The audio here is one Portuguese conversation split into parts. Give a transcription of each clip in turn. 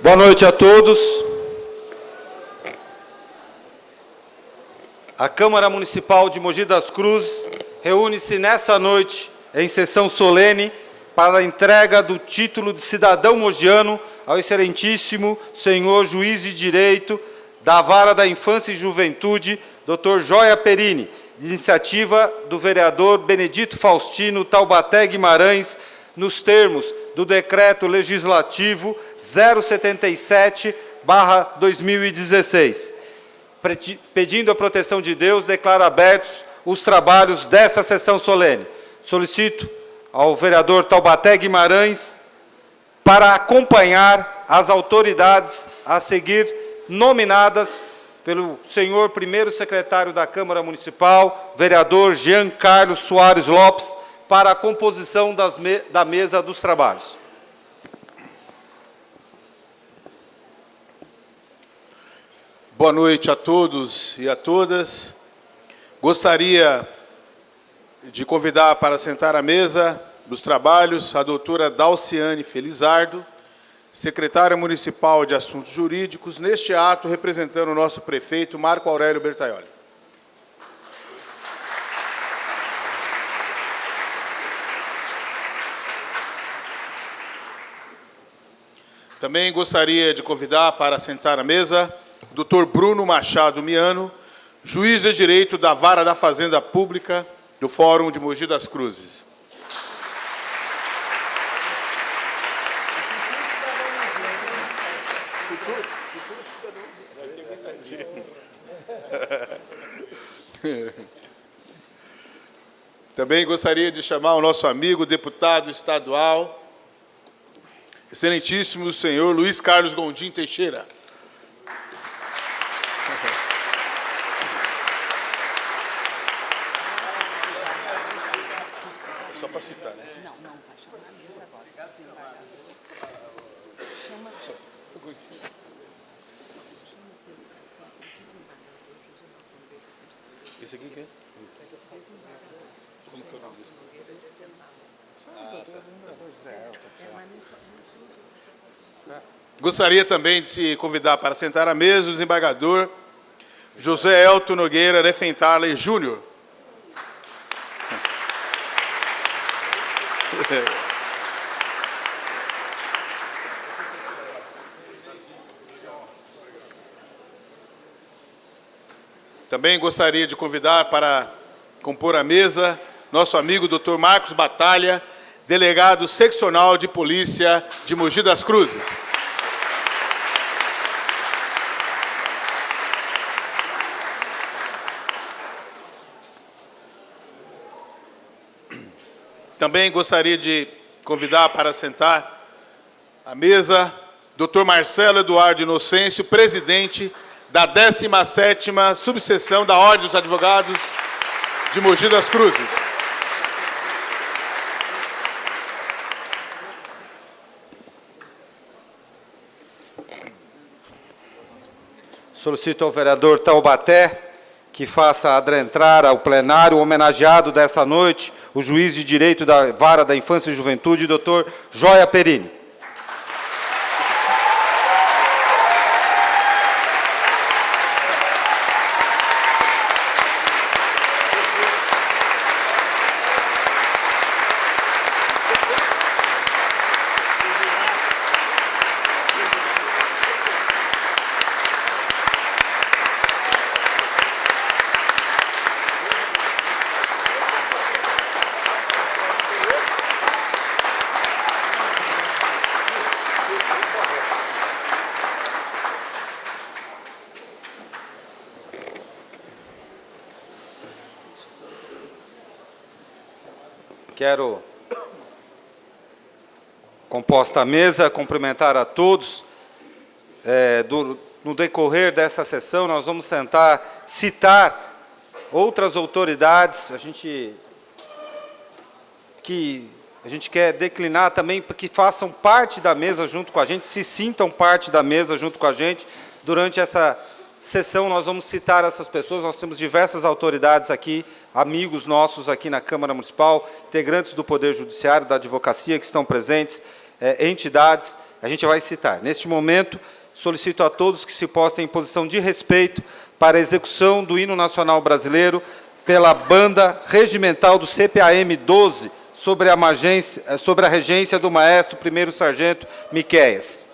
Boa noite a todos. A Câmara Municipal de Mogi das Cruzes reúne-se nessa noite em sessão solene para a entrega do título de cidadão mogiano ao excelentíssimo senhor juiz de direito da Vara da Infância e Juventude, Dr. Joia Perini, de iniciativa do vereador Benedito Faustino Taubaté Guimarães, nos termos do Decreto Legislativo 077/2016. Pedindo a proteção de Deus, declaro abertos os trabalhos dessa sessão solene. Solicito ao vereador Taubaté Guimarães para acompanhar as autoridades a seguir nominadas pelo senhor primeiro secretário da Câmara Municipal, vereador Jean Carlos Soares Lopes, para a composição da mesa dos trabalhos. Boa noite a todos e a todas. Gostaria de convidar para sentar à mesa dos trabalhos a doutora Dalciane Felizardo, secretária municipal de Assuntos Jurídicos, neste ato representando o nosso prefeito Marco Aurélio Bertaioli. Também gostaria de convidar para sentar à mesa o Dr. Bruno Machado Miano, juiz de direito da Vara da Fazenda Pública do Fórum de Mogi das Cruzes. Também gostaria de chamar o nosso amigo, deputado estadual, excelentíssimo senhor Luiz Carlos Gondim Teixeira. Só para citar, né? Não, vai chamar a mesa agora. Chama Esse aqui quem é? Como que é o nome disso? Gostaria também de se convidar para sentar à mesa o desembargador José Elton Nogueira Nefentale Júnior. Também gostaria de convidar para compor a mesa nosso amigo Dr. Marcos Batalha, delegado seccional de polícia de Mogi das Cruzes. Também gostaria de convidar para sentar à mesa Dr. Marcelo Eduardo Inocêncio, presidente da 17ª subseção da Ordem dos Advogados de Mogi das Cruzes. Solicito ao vereador Taubaté que faça adentrar ao plenário o homenageado dessa noite, o juiz de direito da Vara da Infância e Juventude, Dr. Joia Perini. Quero, composta a mesa, cumprimentar a todos. No decorrer dessa sessão, nós vamos citar outras autoridades. A gente quer declinar também para que façam parte da mesa junto com a gente, se sintam parte da mesa junto com a gente. Durante essa sessão, nós vamos citar essas pessoas. Nós temos diversas autoridades aqui, amigos nossos aqui na Câmara Municipal, integrantes do Poder Judiciário, da Advocacia, que estão presentes, entidades a gente vai citar. Neste momento, solicito a todos que se postem em posição de respeito para a execução do hino nacional brasileiro pela banda regimental do CPAM 12, sobre a regência do maestro primeiro sargento Miquéias.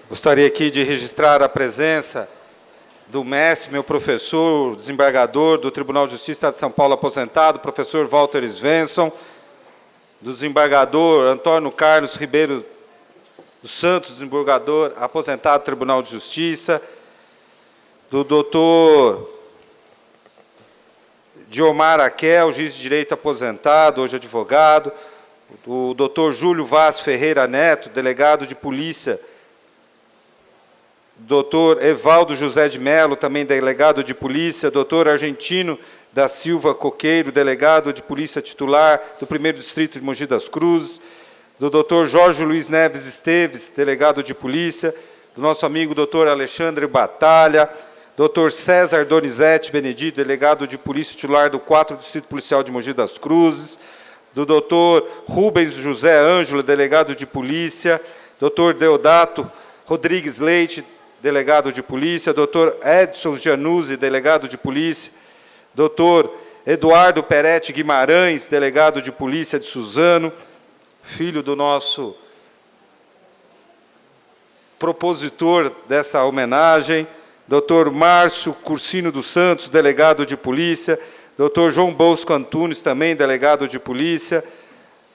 Gostaria aqui de registrar a presença do mestre, meu professor, desembargador do Tribunal de Justiça de São Paulo aposentado, professor Walter Svensson, do desembargador Antônio Carlos Ribeiro dos Santos, desembargador aposentado do Tribunal de Justiça, do doutor Diomar Aquel, juiz de direito aposentado, hoje advogado, o doutor Júlio Vaz Ferreira Neto, delegado de polícia, doutor Evaldo José de Mello, também delegado de polícia, doutor Argentino da Silva Coqueiro, delegado de polícia titular do 1º Distrito de Mogi das Cruzes, do doutor Jorge Luiz Neves Esteves, delegado de polícia, do nosso amigo doutor Alexandre Batalha, doutor César Donizete Benedito, delegado de polícia titular do 4º Distrito Policial de Mogi das Cruzes, do doutor Rubens José Ângelo, delegado de polícia, doutor Deodato Rodrigues Leite, delegado de polícia, doutor Edson Januzzi, delegado de polícia, doutor Eduardo Peretti Guimarães, delegado de polícia de Suzano, filho do nosso propositor dessa homenagem, doutor Márcio Cursino dos Santos, delegado de polícia, doutor João Bosco Antunes, também delegado de polícia,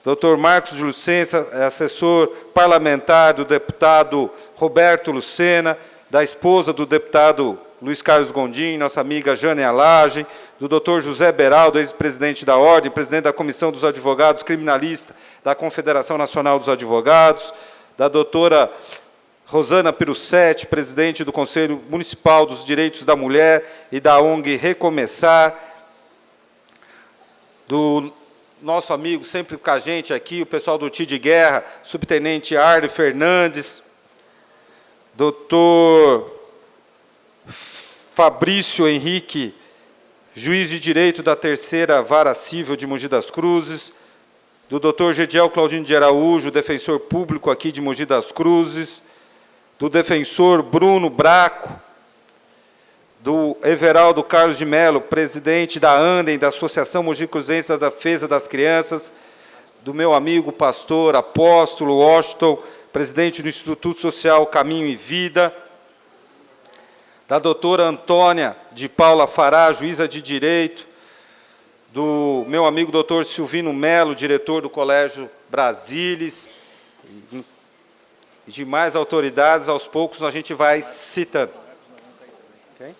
doutor Marcos de Lucena, assessor parlamentar do deputado Roberto Lucena, da esposa do deputado Luiz Carlos Gondim, nossa amiga Jane Alagem, do doutor José Beraldo, ex-presidente da Ordem, presidente da Comissão dos Advogados Criminalistas da Confederação Nacional dos Advogados, da doutora Rosana Piruccetti, presidente do Conselho Municipal dos Direitos da Mulher e da ONG Recomeçar, do nosso amigo, sempre com a gente aqui, o pessoal do TI de Guerra, subtenente Arley Fernandes, doutor Fabrício Henrique, juiz de direito da 3ª Vara Civil de Mogi das Cruzes, do doutor Gediel Claudino de Araújo, defensor público aqui de Mogi das Cruzes, do defensor Bruno Braco, do Everaldo Carlos de Mello, presidente da ANDEM, da Associação Mogi Cruzense da Defesa das Crianças, do meu amigo pastor apóstolo Washington, presidente do Instituto Social Caminho e Vida, da doutora Antônia de Paula Fará, juíza de Direito, do meu amigo doutor Silvino Melo, diretor do Colégio Brasílis, e e de mais autoridades, aos poucos a gente vai citando. Okay?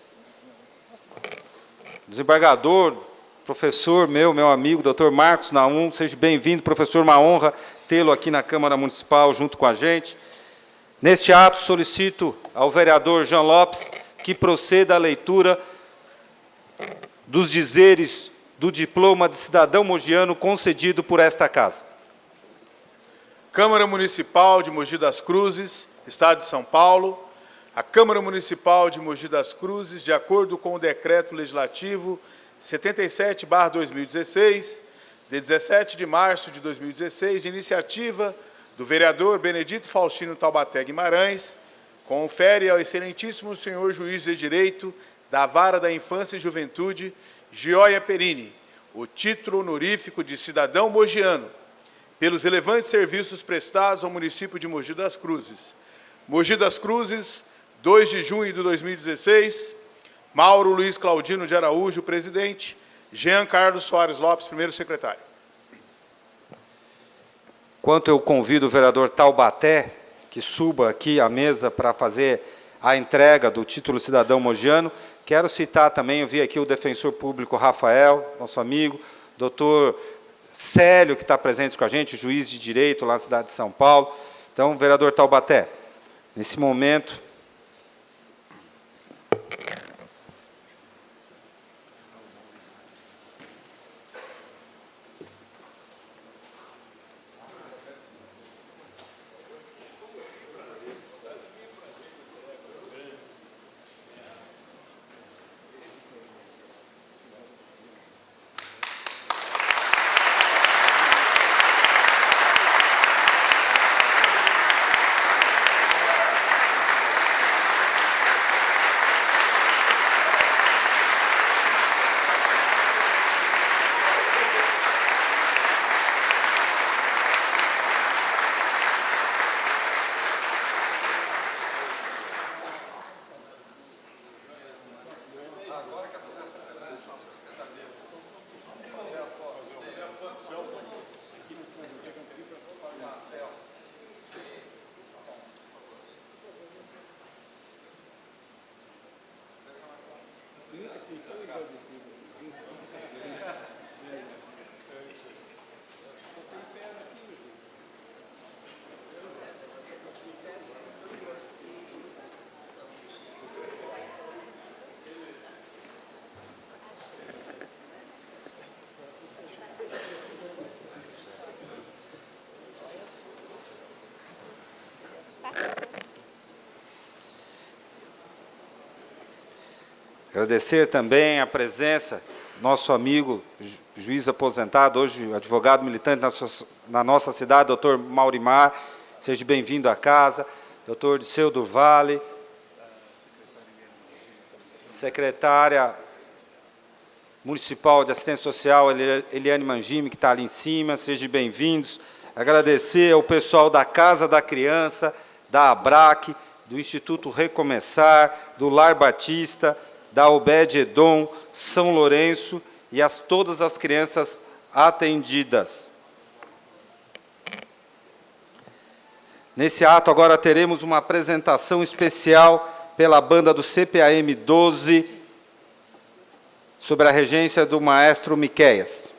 Desembargador, professor meu amigo, doutor Marcos Naum, seja bem-vindo, professor, uma honra tê-lo aqui na Câmara Municipal junto com a gente. Neste ato, solicito ao vereador Jean Lopes que proceda à leitura dos dizeres do diploma de cidadão mogiano concedido por esta Casa. Câmara Municipal de Mogi das Cruzes, Estado de São Paulo. A Câmara Municipal de Mogi das Cruzes, de acordo com o Decreto Legislativo 77/2016, de 17 de março de 2016, de iniciativa do vereador Benedito Faustino Taubaté Guimarães, confere ao excelentíssimo senhor juiz de direito da Vara da Infância e Juventude, Gioia Perini, o título honorífico de cidadão mogiano, pelos relevantes serviços prestados ao município de Mogi das Cruzes. Mogi das Cruzes, 2 de junho de 2016, Mauro Luiz Claudino de Araújo, presidente, Jean Carlos Soares Lopes, primeiro secretário. Enquanto eu convido o vereador Taubaté, que suba aqui à mesa para fazer a entrega do título cidadão mogiano, quero citar também, eu vi aqui o defensor público Rafael, nosso amigo, doutor Célio, que está presente com a gente, juiz de direito lá na cidade de São Paulo. Então, vereador Taubaté, nesse momento... Agradecer também a presença do nosso amigo, juiz aposentado, hoje advogado militante na nossa cidade, doutor Maurimar, seja bem-vindo à casa, doutor Disseu do Vale, secretária municipal de assistência social, Eliane Mangime, que está ali em cima, sejam bem-vindos. Agradecer ao pessoal da Casa da Criança, da ABRAC, do Instituto Recomeçar, do Lar Batista, da Obed Edom, São Lourenço e todas as crianças atendidas. Nesse ato, agora teremos uma apresentação especial pela banda do CPAM 12, sob a regência do maestro Miqueias.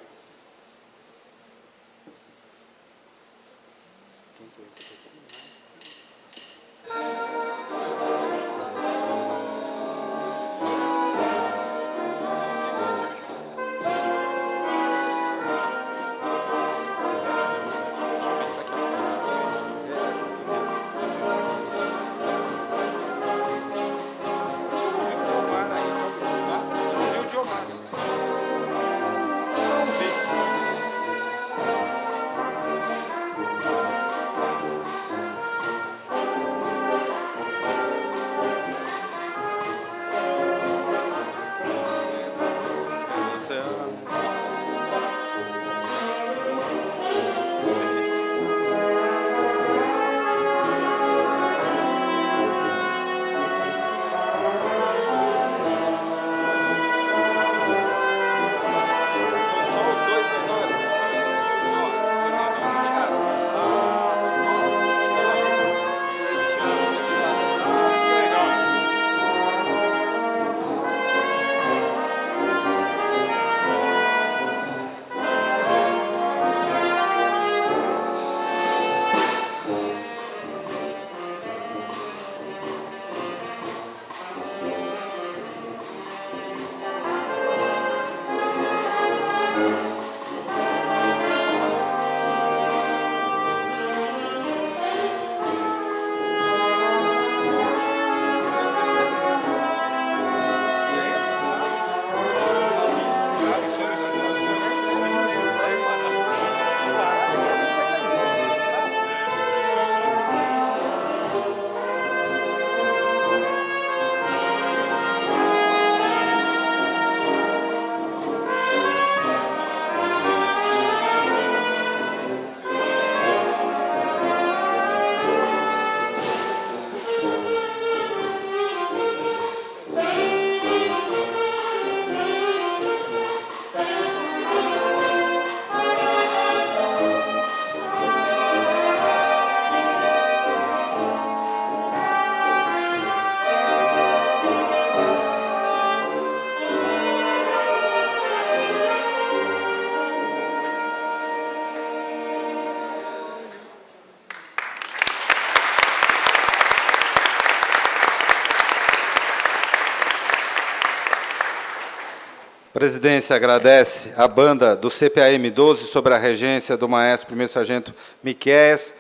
A presidência agradece à banda do CPAM 12 sob a regência do maestro primeiro sargento Miquéias,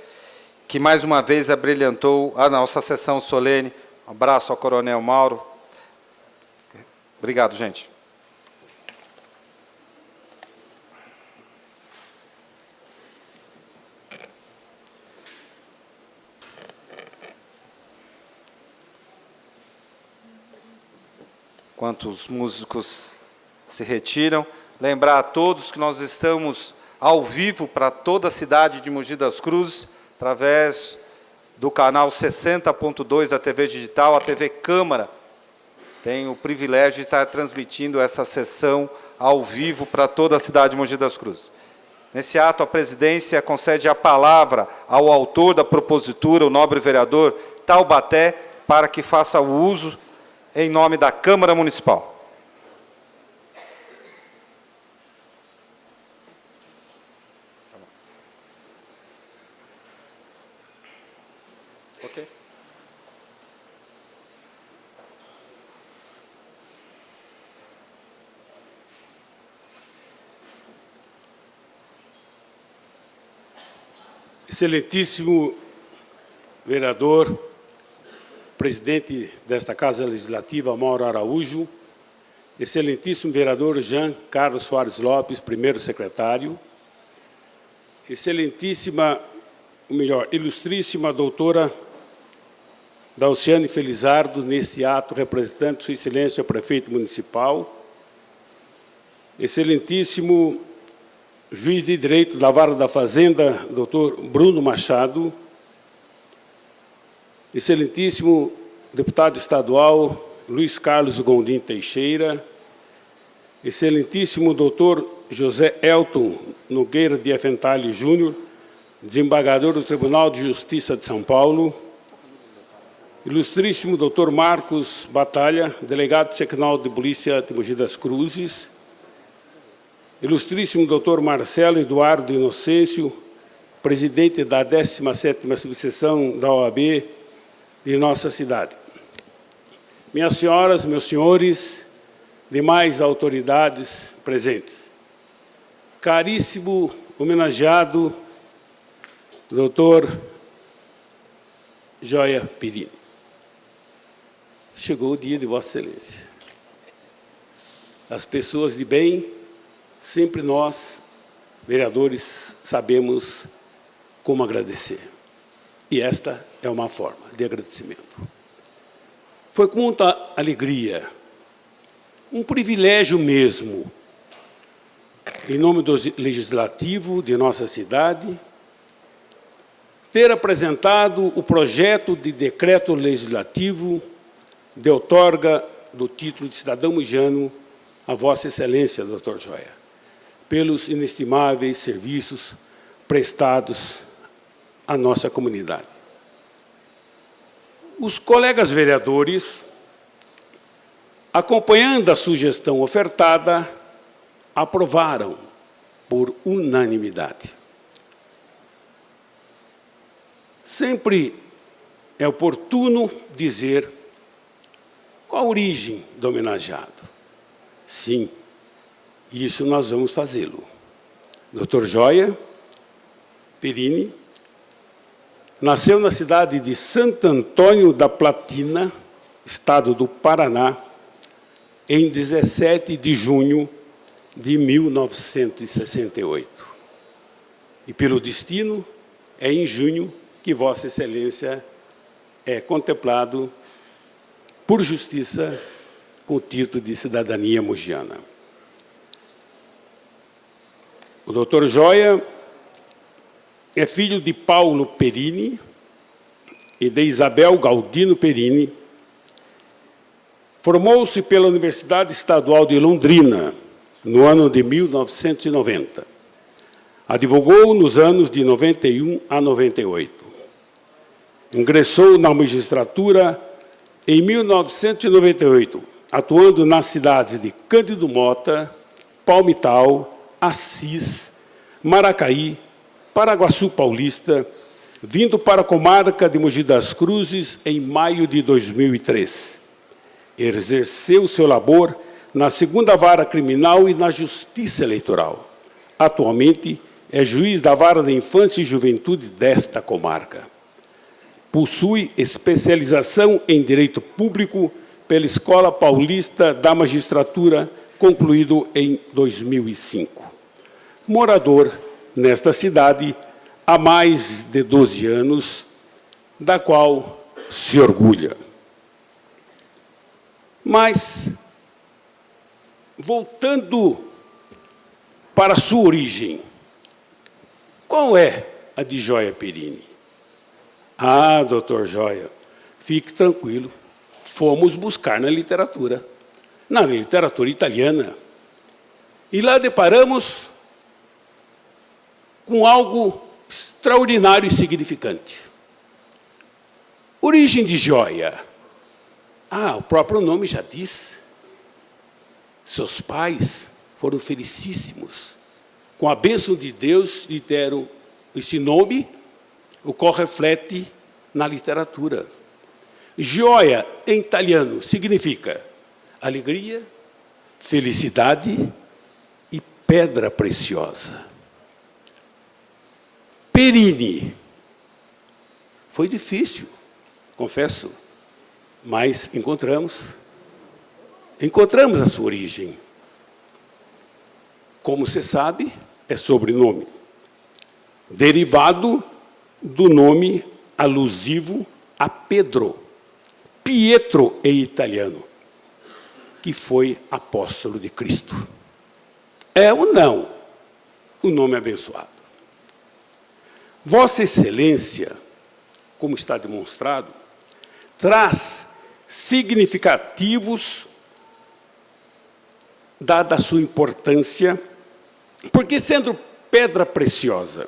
que mais uma vez abrilhantou a nossa sessão solene. Um abraço ao coronel Mauro. Obrigado, gente. Enquanto os músicos se retiram, lembrar a todos que nós estamos ao vivo para toda a cidade de Mogi das Cruzes, através do canal 60.2 da TV Digital, a TV Câmara. Tem o privilégio de estar transmitindo essa sessão ao vivo para toda a cidade de Mogi das Cruzes. Nesse ato, a presidência concede a palavra ao autor da propositura, o nobre vereador Taubaté, para que faça o uso em nome da Câmara Municipal. Ok. Excelentíssimo vereador, presidente desta Casa Legislativa, Mauro Araújo, excelentíssimo vereador Jean Carlos Soares Lopes, primeiro secretário, excelentíssima, ou melhor, ilustríssima doutora Dalciane Felizardo, neste ato, representante de Sua Excelência, o prefeito municipal, excelentíssimo juiz de direito da Vara da Fazenda, doutor Bruno Machado, excelentíssimo deputado estadual Luiz Carlos Gondim Teixeira, excelentíssimo doutor José Elton Nogueira de Aventalho Júnior, desembargador do Tribunal de Justiça de São Paulo, ilustríssimo doutor Marcos Batalha, delegado seccional de Polícia de Mogi das Cruzes, ilustríssimo doutor Marcelo Eduardo Inocêncio, presidente da 17ª subseção da OAB de nossa cidade. Minhas senhoras, meus senhores, demais autoridades presentes, caríssimo homenageado doutor Joia Perini, chegou o dia de Vossa Excelência. As pessoas de bem, sempre nós, vereadores, sabemos como agradecer. E esta é uma forma de agradecimento. Foi com muita alegria, um privilégio mesmo, em nome do Legislativo de nossa cidade, ter apresentado o projeto de decreto legislativo de outorga do título de cidadão mogiano a Vossa Excelência, doutor Joia, pelos inestimáveis serviços prestados à nossa comunidade. Os colegas vereadores, acompanhando a sugestão ofertada, aprovaram por unanimidade. Sempre é oportuno dizer qual a origem do homenageado. Sim, isso nós vamos fazê-lo. Dr. Joia Perini nasceu na cidade de Santo Antônio da Platina, estado do Paraná, em 17 de junho de 1968. E pelo destino, é em junho que Vossa Excelência é contemplado por justiça com o título de cidadania mogiana. O doutor Joia é filho de Paulo Perini e de Isabel Galdino Perini. Formou-se pela Universidade Estadual de Londrina, no ano de 1990. Advogou nos anos de 91 a 98. Ingressou na magistratura em 1998, atuando nas cidades de Cândido Mota, Palmital, Assis, Maracaí, Paraguaçu Paulista, vindo para a comarca de Mogi das Cruzes em maio de 2003. Exerceu seu labor na 2ª Vara Criminal e na Justiça Eleitoral. Atualmente, é juiz da Vara da Infância e Juventude desta comarca. Possui especialização em Direito Público pela Escola Paulista da Magistratura, concluído em 2005. Morador nesta cidade há mais de 12 anos, da qual se orgulha. Mas, voltando para a sua origem, qual é a de Joia Perini? Ah, doutor Joia, fique tranquilo, fomos buscar na literatura italiana, e lá deparamos com algo extraordinário e significante. Origem de Joia. Ah, o próprio nome já diz. Seus pais foram felicíssimos. Com a bênção de Deus, lhe deram esse nome, o qual reflete na literatura. Gioia, em italiano, significa alegria, felicidade e pedra preciosa. Perini. Foi difícil, confesso, mas encontramos a sua origem. Como se sabe, é sobrenome, derivado do nome alusivo a Pedro, Pietro em italiano, que foi apóstolo de Cristo. É ou não o nome abençoado? Vossa Excelência, como está demonstrado, traz significativos, dada a sua importância, porque, sendo pedra preciosa,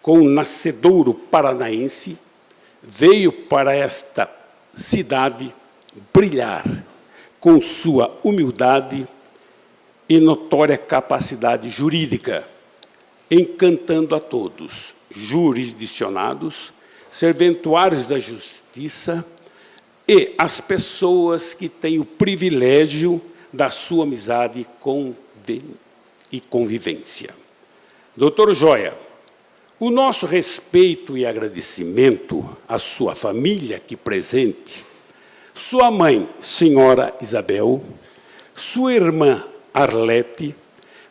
com um nascedouro paranaense, veio para esta cidade brilhar com sua humildade e notória capacidade jurídica, encantando a todos, jurisdicionados, serventuários da justiça e as pessoas que têm o privilégio da sua amizade e convivência. Doutor Joia, o nosso respeito e agradecimento à sua família aqui presente, sua mãe, senhora Isabel, sua irmã Arlete,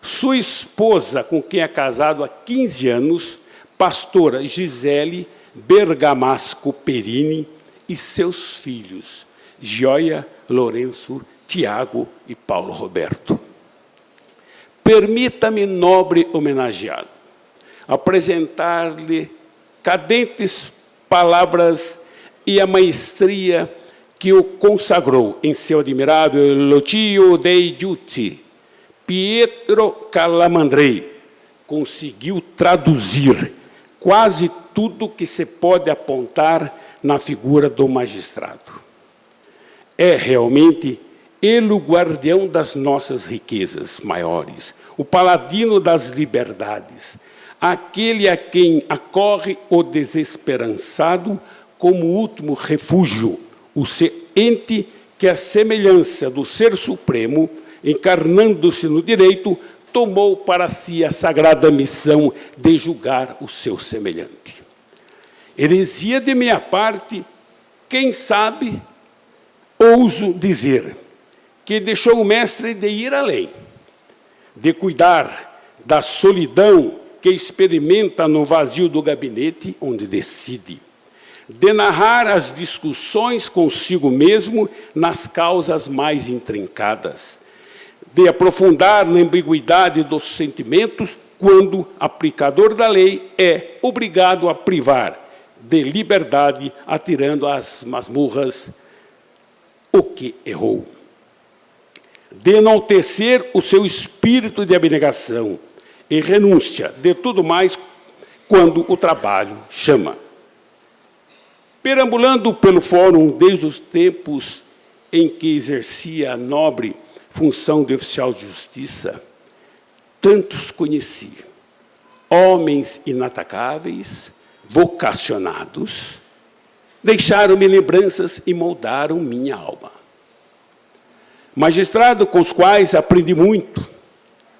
sua esposa, com quem é casado há 15 anos, pastora Gisele Bergamasco Perini, e seus filhos, Gioia, Lourenço, Tiago e Paulo Roberto. Permita-me, nobre homenageado, apresentar-lhe cadentes palavras e a maestria que o consagrou em seu admirável Elogio dei Giudizi. Pietro Calamandrei conseguiu traduzir quase tudo que se pode apontar na figura do magistrado. É realmente ele o guardião das nossas riquezas maiores, o paladino das liberdades, aquele a quem acorre o desesperançado como último refúgio, o ente que, à semelhança do Ser Supremo, encarnando-se no direito, tomou para si a sagrada missão de julgar o seu semelhante. Heresia de minha parte, quem sabe, ouso dizer, que deixou o mestre de ir além, de cuidar da solidão que experimenta no vazio do gabinete onde decide, de narrar as discussões consigo mesmo nas causas mais intrincadas, de aprofundar na ambiguidade dos sentimentos quando aplicador da lei é obrigado a privar de liberdade, atirando às masmorras o que errou. De enaltecer o seu espírito de abnegação e renúncia de tudo mais quando o trabalho chama. Perambulando pelo fórum desde os tempos em que exercia a nobre função de oficial de justiça, tantos conheci, homens inatacáveis, vocacionados, deixaram-me lembranças e moldaram minha alma. Magistrado com os quais aprendi muito,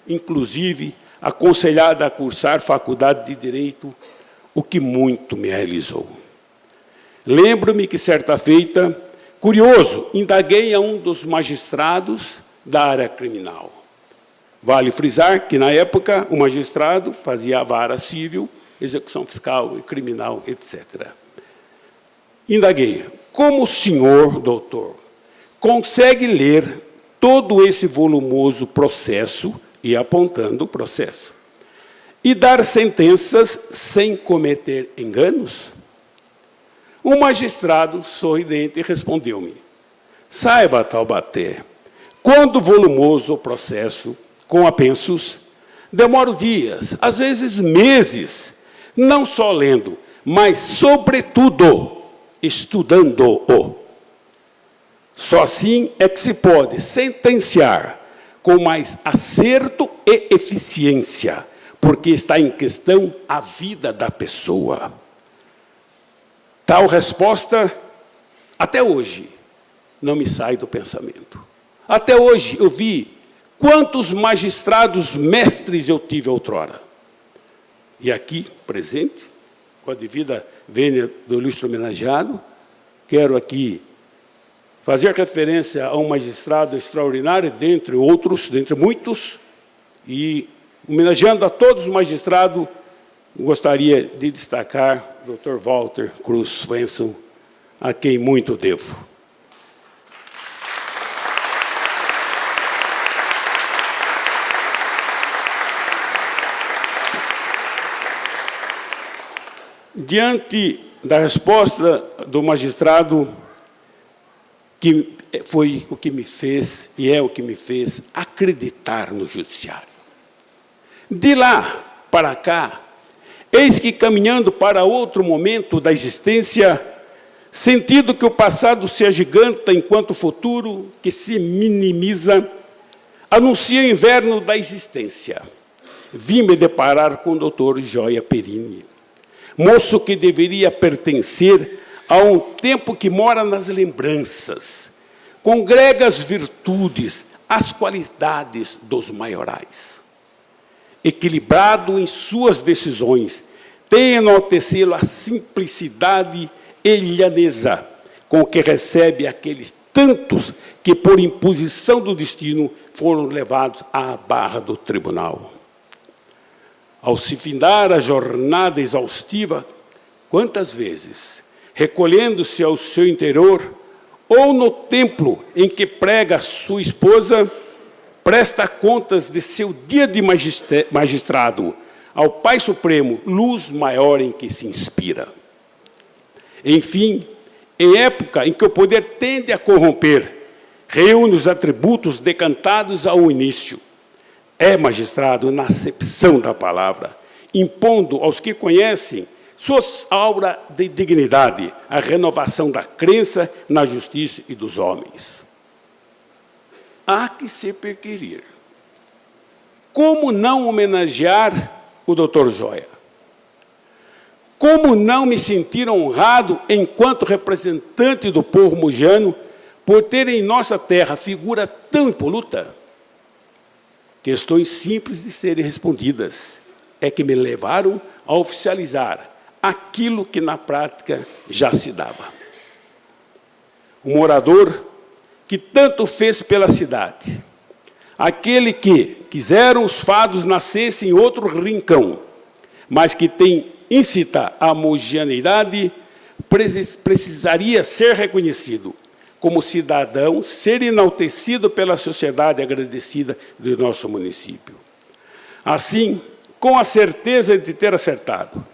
inclusive aconselhado a cursar faculdade de Direito, o que muito me realizou. Lembro-me que, certa feita, curioso, indaguei a um dos magistrados da área criminal. Vale frisar que, na época, o magistrado fazia a vara civil, execução fiscal e criminal, etc. Indaguei, como o senhor, doutor, consegue ler todo esse volumoso processo, e apontando o processo, e dar sentenças sem cometer enganos? O magistrado, sorridente, respondeu-me, saiba, Taubaté, quando volumoso o processo, com apensos, demoro dias, às vezes meses, não só lendo, mas, sobretudo, estudando-o. Só assim é que se pode sentenciar com mais acerto e eficiência, porque está em questão a vida da pessoa. Tal resposta, até hoje, não me sai do pensamento. Até hoje eu vi quantos magistrados mestres eu tive outrora. E aqui, presente, com a devida vênia do ilustre homenageado, quero aqui fazer referência a um magistrado extraordinário, dentre outros, dentre muitos, e, homenageando a todos os magistrados, gostaria de destacar o Dr. Walter Cruz Svensson, a quem muito devo. Diante da resposta do magistrado, que foi o que me fez, e é o que me fez, acreditar no judiciário. De lá para cá, eis que caminhando para outro momento da existência, sentindo que o passado se agiganta enquanto o futuro, que se minimiza, anuncia o inverno da existência. Vim me deparar com o doutor Gioia Perini, moço que deveria pertencer a um tempo que mora nas lembranças, congrega as virtudes, as qualidades dos maiorais. Equilibrado em suas decisões, tem enaltecê-lo a simplicidade e lhaneza com que recebe aqueles tantos que, por imposição do destino, foram levados à barra do tribunal. Ao se findar a jornada exaustiva, quantas vezes, recolhendo-se ao seu interior, ou no templo em que prega sua esposa, presta contas de seu dia de magistrado ao Pai Supremo, luz maior em que se inspira. Enfim, em época em que o poder tende a corromper, reúne os atributos decantados ao início. É magistrado na acepção da palavra, impondo aos que conhecem sua aura de dignidade, a renovação da crença na justiça e dos homens. Há que se perquirir. Como não homenagear o doutor Gioia? Como não me sentir honrado, enquanto representante do povo mogiano, por ter em nossa terra figura tão impoluta? Questões simples de serem respondidas é que me levaram a oficializar aquilo que na prática já se dava. O morador que tanto fez pela cidade, aquele que quiseram os fados nascessem em outro rincão, mas que tem íncita a homogeneidade, precisaria ser reconhecido como cidadão, ser enaltecido pela sociedade agradecida do nosso município. Assim, com a certeza de ter acertado,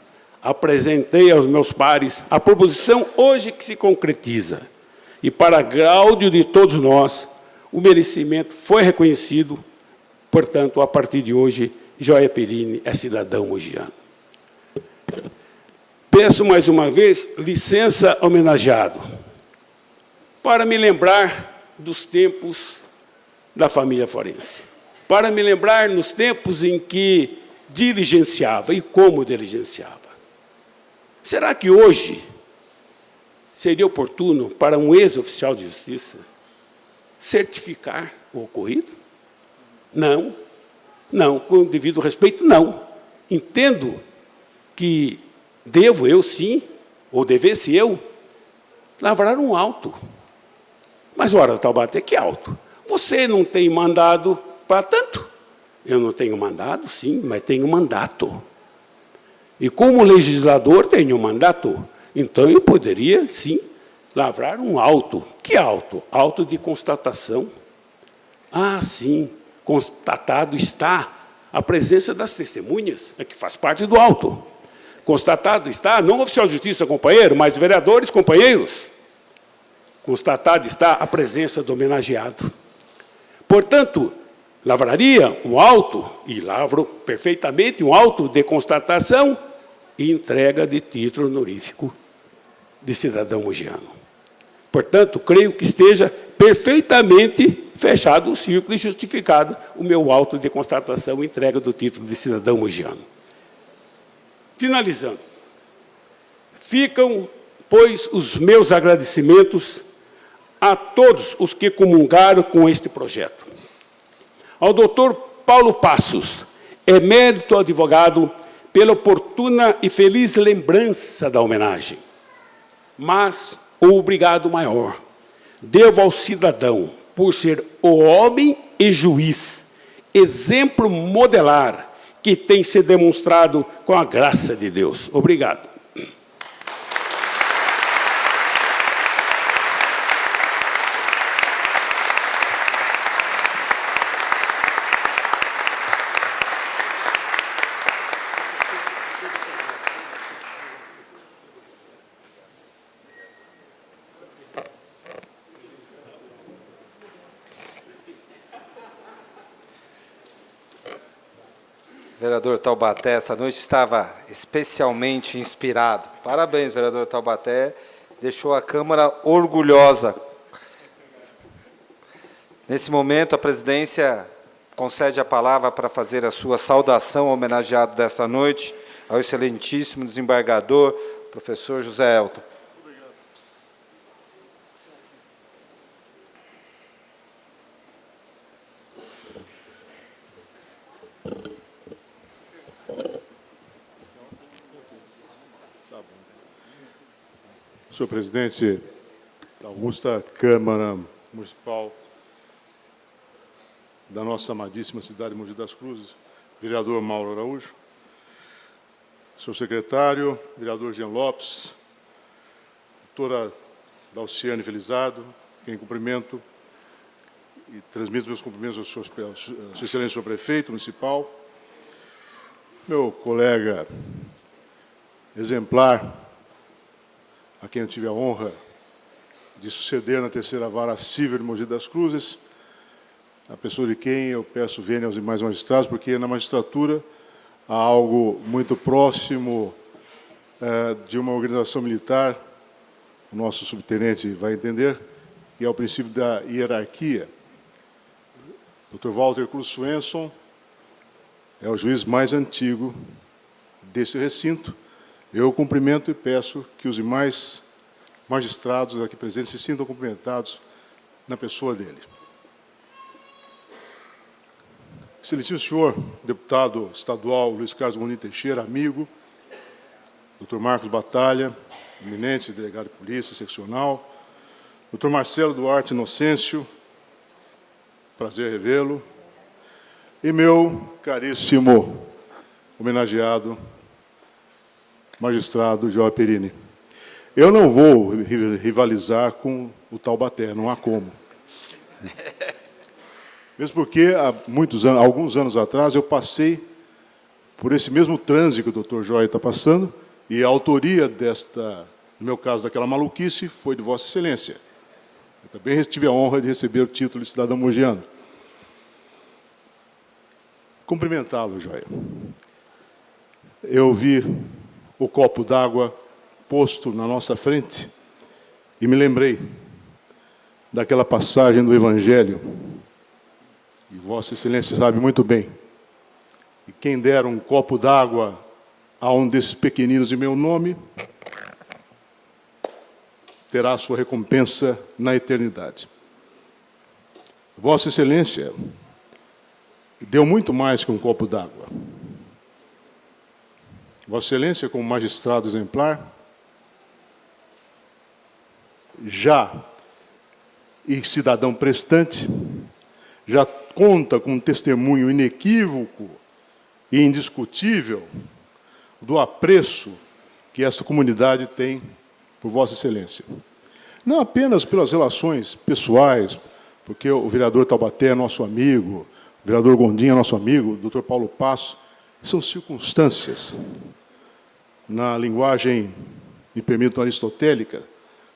apresentei aos meus pares a proposição hoje que se concretiza, e para gáudio de todos nós, o merecimento foi reconhecido, portanto, a partir de hoje, Gioia Perini é cidadão mogiano. Peço mais uma vez licença homenageado, para me lembrar dos tempos da família forense, para me lembrar nos tempos em que diligenciava e como diligenciava. Será que hoje seria oportuno para um ex-oficial de justiça certificar o ocorrido? Não. Não, com o devido respeito, não. Entendo que devo eu, sim, ou devesse eu, lavrar um auto. Mas, ora, Taubaté, que auto? Você não tem mandado para tanto? Eu não tenho mandado, sim, mas tenho mandato. E como legislador tenho mandato. Então, eu poderia, sim, lavrar um auto. Que auto? Auto de constatação. Ah, sim, constatado está a presença das testemunhas, que faz parte do auto. Constatado está, não oficial de justiça, companheiro, mas vereadores, companheiros. Constatado está a presença do homenageado. Portanto, lavraria um auto, e lavro perfeitamente um auto de constatação e entrega de título honorífico de cidadão mogiano. Portanto, creio que esteja perfeitamente fechado o círculo e justificado o meu auto de constatação e entrega do título de cidadão mogiano. Finalizando, ficam, pois, os meus agradecimentos a todos os que comungaram com este projeto. Ao doutor Paulo Passos, emérito advogado, pela oportuna e feliz lembrança da homenagem. Mas o obrigado maior devo ao cidadão por ser o homem e juiz, exemplo modelar que tem se demonstrado com a graça de Deus. Obrigado. Vereador Taubaté, essa noite estava especialmente inspirado. Parabéns, vereador Taubaté. Deixou a Câmara orgulhosa. Nesse momento, a presidência concede a palavra para fazer a sua saudação ao homenageado dessa noite, ao excelentíssimo desembargador, professor José Elton. Senhor presidente da augusta Câmara Municipal da nossa amadíssima cidade de Mogi das Cruzes, vereador Mauro Araújo, senhor secretário, vereador Jean Lopes, doutora Dalciane Felizardo, quem cumprimento e transmito meus cumprimentos ao Sua Excelência, senhor prefeito municipal, meu colega exemplar, a quem eu tive a honra de suceder na terceira vara civil de Mogi das Cruzes, a pessoa de quem eu peço vênia aos demais magistrados, porque na magistratura há algo muito próximo de uma organização militar, o nosso subtenente vai entender, que é o princípio da hierarquia. Dr. Walter Cruz Swenson é o juiz mais antigo desse recinto. Eu cumprimento e peço que os demais magistrados aqui presentes se sintam cumprimentados na pessoa dele. Excelentíssimo senhor deputado estadual Luiz Carlos Gondim Teixeira, amigo, Dr. Marcos Batalha, eminente delegado de polícia seccional, Dr. Marcelo Duarte Inocêncio, prazer revê-lo, e meu caríssimo homenageado, magistrado João Perini. Eu não vou rivalizar com o Taubaté, não há como. Mesmo porque, há alguns anos atrás, eu passei por esse mesmo trânsito que o doutor Joia está passando, e a autoria no meu caso, daquela maluquice, foi de Vossa Excelência. Eu também tive a honra de receber o título de cidadão mogiano. Cumprimentá-lo, Joia. Eu vi o copo d'água posto na nossa frente e me lembrei daquela passagem do Evangelho, e Vossa Excelência sabe muito bem, e quem der um copo d'água a um desses pequeninos em meu nome, terá a sua recompensa na eternidade. Vossa Excelência deu muito mais que um copo d'água. Vossa Excelência, como magistrado exemplar, e cidadão prestante, já conta com um testemunho inequívoco e indiscutível do apreço que essa comunidade tem por Vossa Excelência. Não apenas pelas relações pessoais, porque o vereador Taubaté é nosso amigo, o vereador Gondim é nosso amigo, o doutor Paulo Passo, são circunstâncias. Na linguagem, me permitam, aristotélica,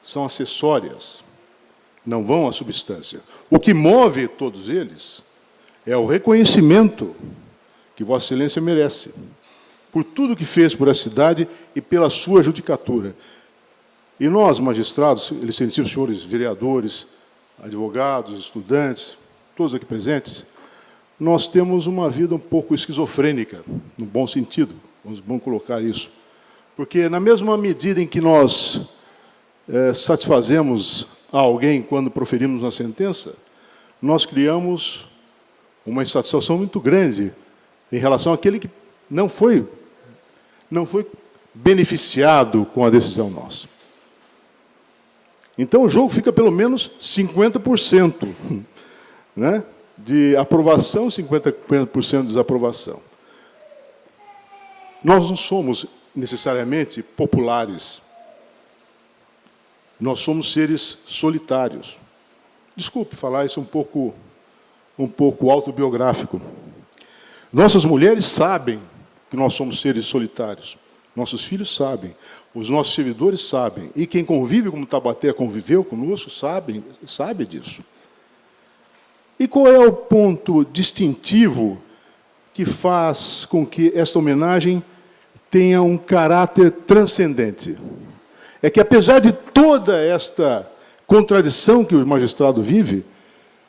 são acessórias, não vão à substância. O que move todos eles é o reconhecimento que Vossa Excelência merece por tudo que fez por essa cidade e pela sua judicatura. E nós, magistrados, excelentíssimos senhores vereadores, advogados, estudantes, todos aqui presentes, nós temos uma vida um pouco esquizofrênica, no bom sentido, vamos colocar isso. Porque, na mesma medida em que nós satisfazemos a alguém quando proferimos uma sentença, nós criamos uma insatisfação muito grande em relação àquele que não foi beneficiado com a decisão nossa. Então, o jogo fica pelo menos 50%, né, de aprovação, 50% de desaprovação. Nós não somos necessariamente populares. Nós somos seres solitários. Desculpe falar isso um pouco autobiográfico. Nossas mulheres sabem que nós somos seres solitários. Nossos filhos sabem. Os nossos servidores sabem. E quem convive, como Taubaté conviveu conosco, sabe disso. E qual é o ponto distintivo que faz com que esta homenagem tenha um caráter transcendente? É que, apesar de toda esta contradição que o magistrado vive,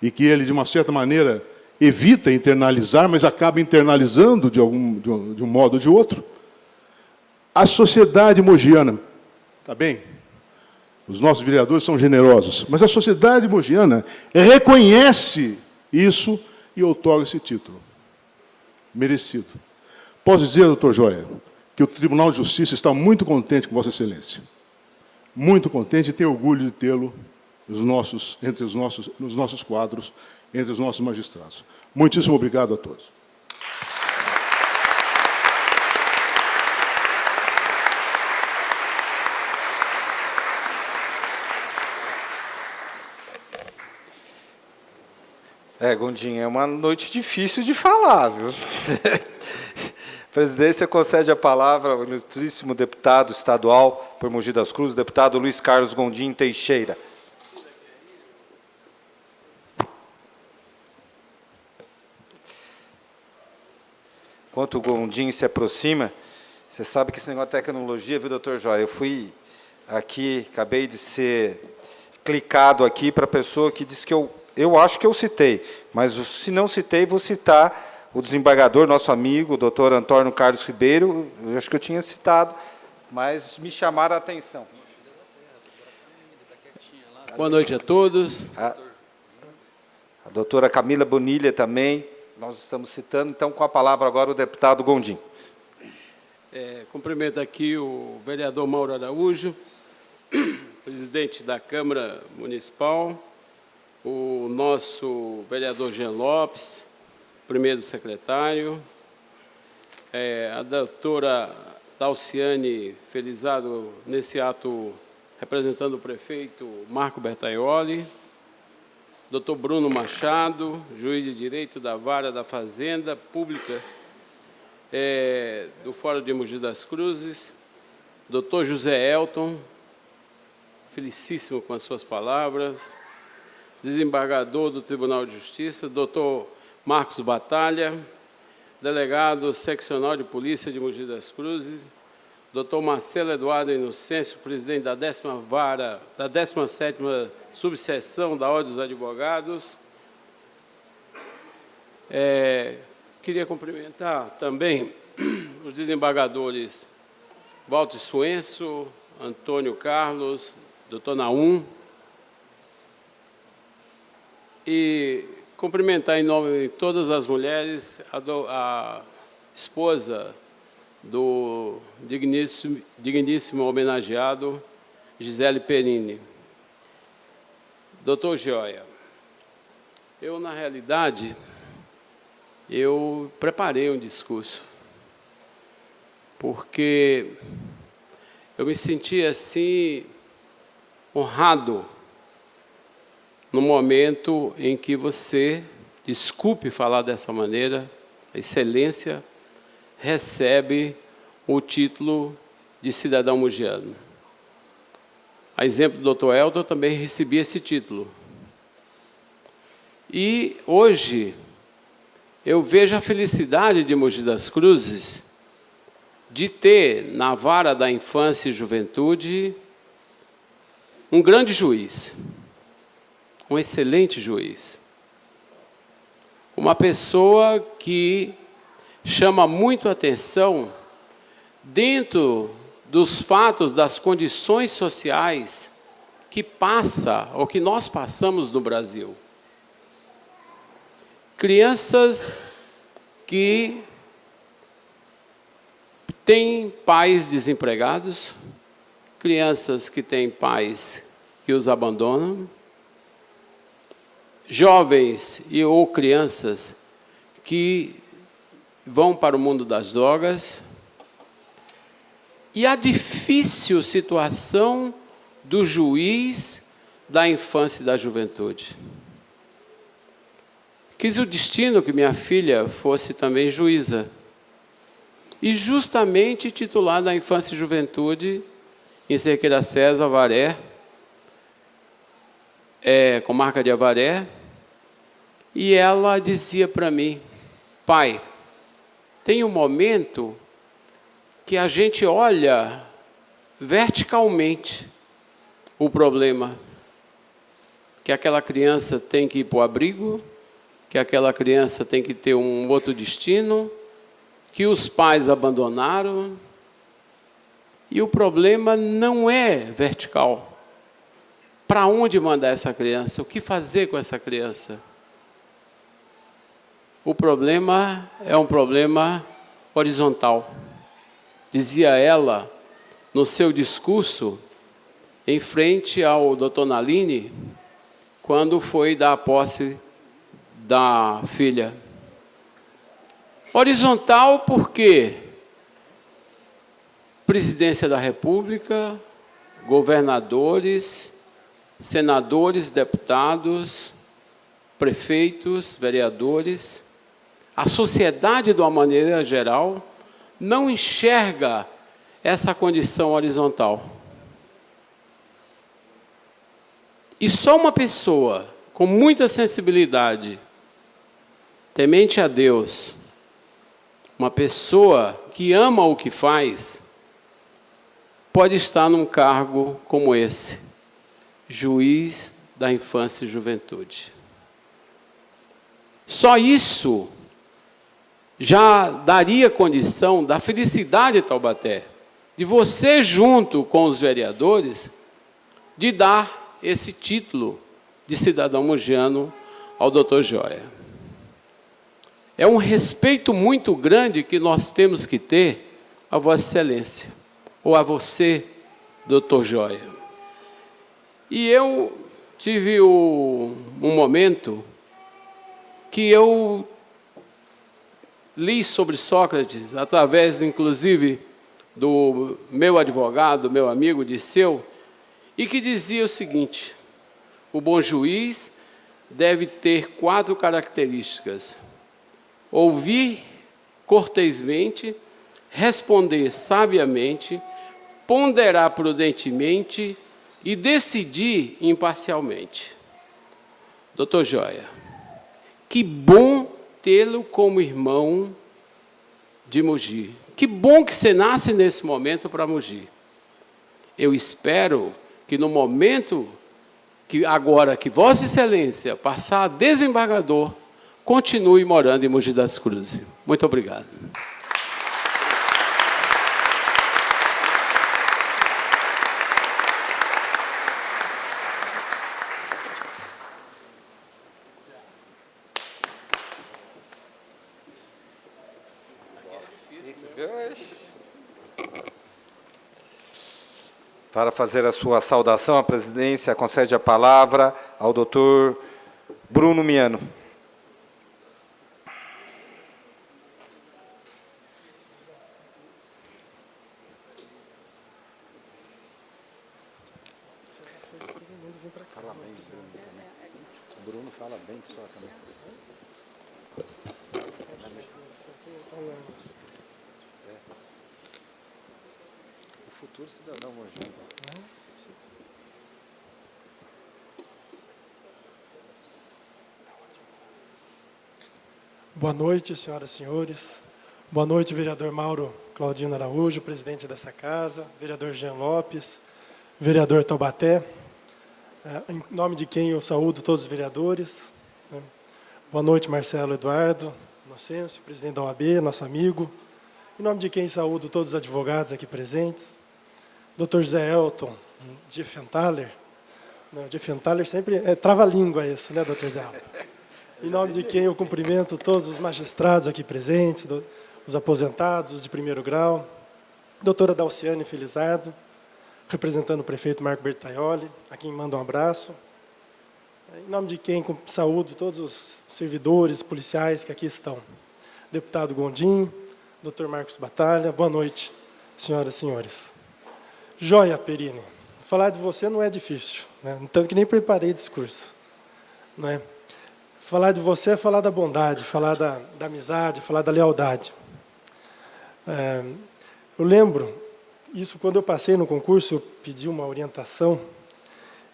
e que ele, de uma certa maneira, evita internalizar, mas acaba internalizando de um modo ou de outro, a sociedade mogiana, está bem? Os nossos vereadores são generosos, mas a sociedade mogiana reconhece isso e outorga esse título. Merecido. Posso dizer, doutor Joia, que o Tribunal de Justiça está muito contente com Vossa Excelência. Muito contente e tem orgulho de tê-lo nos nossos quadros, entre os nossos magistrados. Muitíssimo obrigado a todos. Gondim, é uma noite difícil de falar, viu? A presidência concede a palavra ao ilustríssimo deputado estadual por Mogi das Cruzes, deputado Luiz Carlos Gondim Teixeira. Enquanto o Gondim se aproxima, você sabe que esse negócio de tecnologia, viu, doutor Joia? Eu fui aqui, acabei de ser clicado aqui para a pessoa que disse que eu acho que eu citei, mas se não citei, vou citar o desembargador, nosso amigo, o doutor Antônio Carlos Ribeiro. Eu acho que eu tinha citado, mas me chamaram a atenção. Boa noite a todos. A doutora Camila Bonilha também, nós estamos citando. Então, com a palavra agora o deputado Gondim. Cumprimento aqui o vereador Mauro Araújo, presidente da Câmara Municipal, o nosso vereador Jean Lopes, primeiro secretário, a doutora Dalciane Felizardo, nesse ato representando o prefeito Marco Bertaioli, doutor Bruno Machado, juiz de direito da Vara da Fazenda Pública do Fórum de Mogi das Cruzes, doutor José Elton, felicíssimo com as suas palavras, desembargador do Tribunal de Justiça, doutor Marcos Batalha, delegado seccional de Polícia de Mogi das Cruzes, doutor Marcelo Eduardo Inocêncio, presidente da 17ª subseção da Ordem dos Advogados. Queria cumprimentar também os desembargadores Walter Suenço, Antônio Carlos, doutor Naum, e cumprimentar em nome de todas as mulheres, a esposa do digníssimo homenageado Gisele Perini. Doutor Joia, eu, na realidade, eu preparei um discurso, porque eu me senti assim honrado no momento em que você, desculpe falar dessa maneira, a Excelência recebe o título de cidadão mogiano. A exemplo do Dr. Elton, eu também recebi esse título. E hoje eu vejo a felicidade de Mogi das Cruzes de ter, na vara da infância e juventude, um grande juiz, um excelente juiz, uma pessoa que chama muito a atenção dentro dos fatos, das condições sociais que passa, ou que nós passamos no Brasil. Crianças que têm pais desempregados, crianças que têm pais que os abandonam, jovens ou crianças que vão para o mundo das drogas, e a difícil situação do juiz da infância e da juventude. Quis o destino que minha filha fosse também juíza, e justamente titular da infância e juventude em Cerqueira César, Avaré, comarca de Avaré, e ela dizia para mim: pai, tem um momento que a gente olha verticalmente o problema, que aquela criança tem que ir para o abrigo, que aquela criança tem que ter um outro destino, que os pais abandonaram, e o problema não é vertical. Para onde mandar essa criança? O que fazer com essa criança? O problema é um problema horizontal. Dizia ela no seu discurso em frente ao Dr. Naline, quando foi dar a posse da filha. Horizontal porque Presidência da República, governadores, senadores, deputados, prefeitos, vereadores, a sociedade, de uma maneira geral, não enxerga essa condição horizontal. E só uma pessoa com muita sensibilidade, temente a Deus, uma pessoa que ama o que faz, pode estar num cargo como esse, juiz da infância e juventude. Só isso já daria condição da felicidade de Taubaté, de você, junto com os vereadores, de dar esse título de cidadão mogiano ao Dr. Joia. É um respeito muito grande que nós temos que ter a Vossa Excelência, ou a você, Dr. Joia. E eu tive um momento que eu li sobre Sócrates, através, inclusive, do meu advogado, meu amigo Disseu, e que dizia o seguinte: o bom juiz deve ter 4 características: ouvir cortesmente, responder sabiamente, ponderar prudentemente e decidir imparcialmente. Doutor Joia, que bom tê-lo como irmão de Mogi. Que bom que você nasce nesse momento para Mogi. Eu espero que no momento que agora que Vossa Excelência passar a desembargador, continue morando em Mogi das Cruzes. Muito obrigado. Para fazer a sua saudação, a presidência concede a palavra ao doutor Bruno Miano. Bruno fala bem que só também. O futuro cidadão mogiano. Boa noite, senhoras e senhores. Boa noite, vereador Mauro Claudino Araújo, presidente desta casa, vereador Jean Lopes, vereador Taubaté, em nome de quem eu saúdo todos os vereadores. Boa noite, Marcelo Eduardo Inocêncio, presidente da OAB, nosso amigo. Em nome de quem saúdo todos os advogados aqui presentes. Dr. José Elton Diefenthaler. Não, Diefenthaler sempre é trava-língua isso, né, Dr. José Elton? Em nome de quem eu cumprimento todos os magistrados aqui presentes, os aposentados de primeiro grau, doutora Dalciane Felizardo, representando o prefeito Marco Bertaioli, a quem mando um abraço. Em nome de quem saúdo todos os servidores policiais que aqui estão. Deputado Gondim, doutor Marcos Batalha, boa noite, senhoras e senhores. Joia Perini, falar de você não é difícil, né? Tanto que nem preparei discurso, não é? Falar de você é falar da bondade, falar da amizade, falar da lealdade. Eu lembro, isso quando eu passei no concurso, eu pedi uma orientação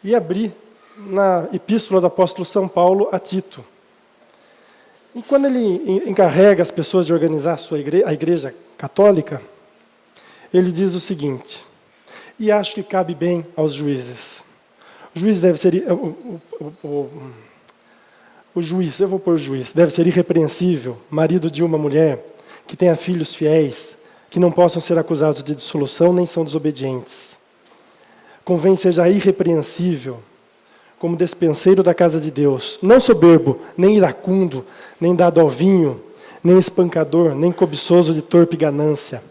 e abri na Epístola do Apóstolo São Paulo a Tito. E quando ele encarrega as pessoas de organizar a igreja católica, ele diz o seguinte, e acho que cabe bem aos juízes. O juiz deve ser... O juiz, eu vou pôr juiz, deve ser irrepreensível, marido de uma mulher, que tenha filhos fiéis, que não possam ser acusados de dissolução, nem são desobedientes. Convém seja irrepreensível, como despenseiro da casa de Deus, não soberbo, nem iracundo, nem dado ao vinho, nem espancador, nem cobiçoso de torpe ganância,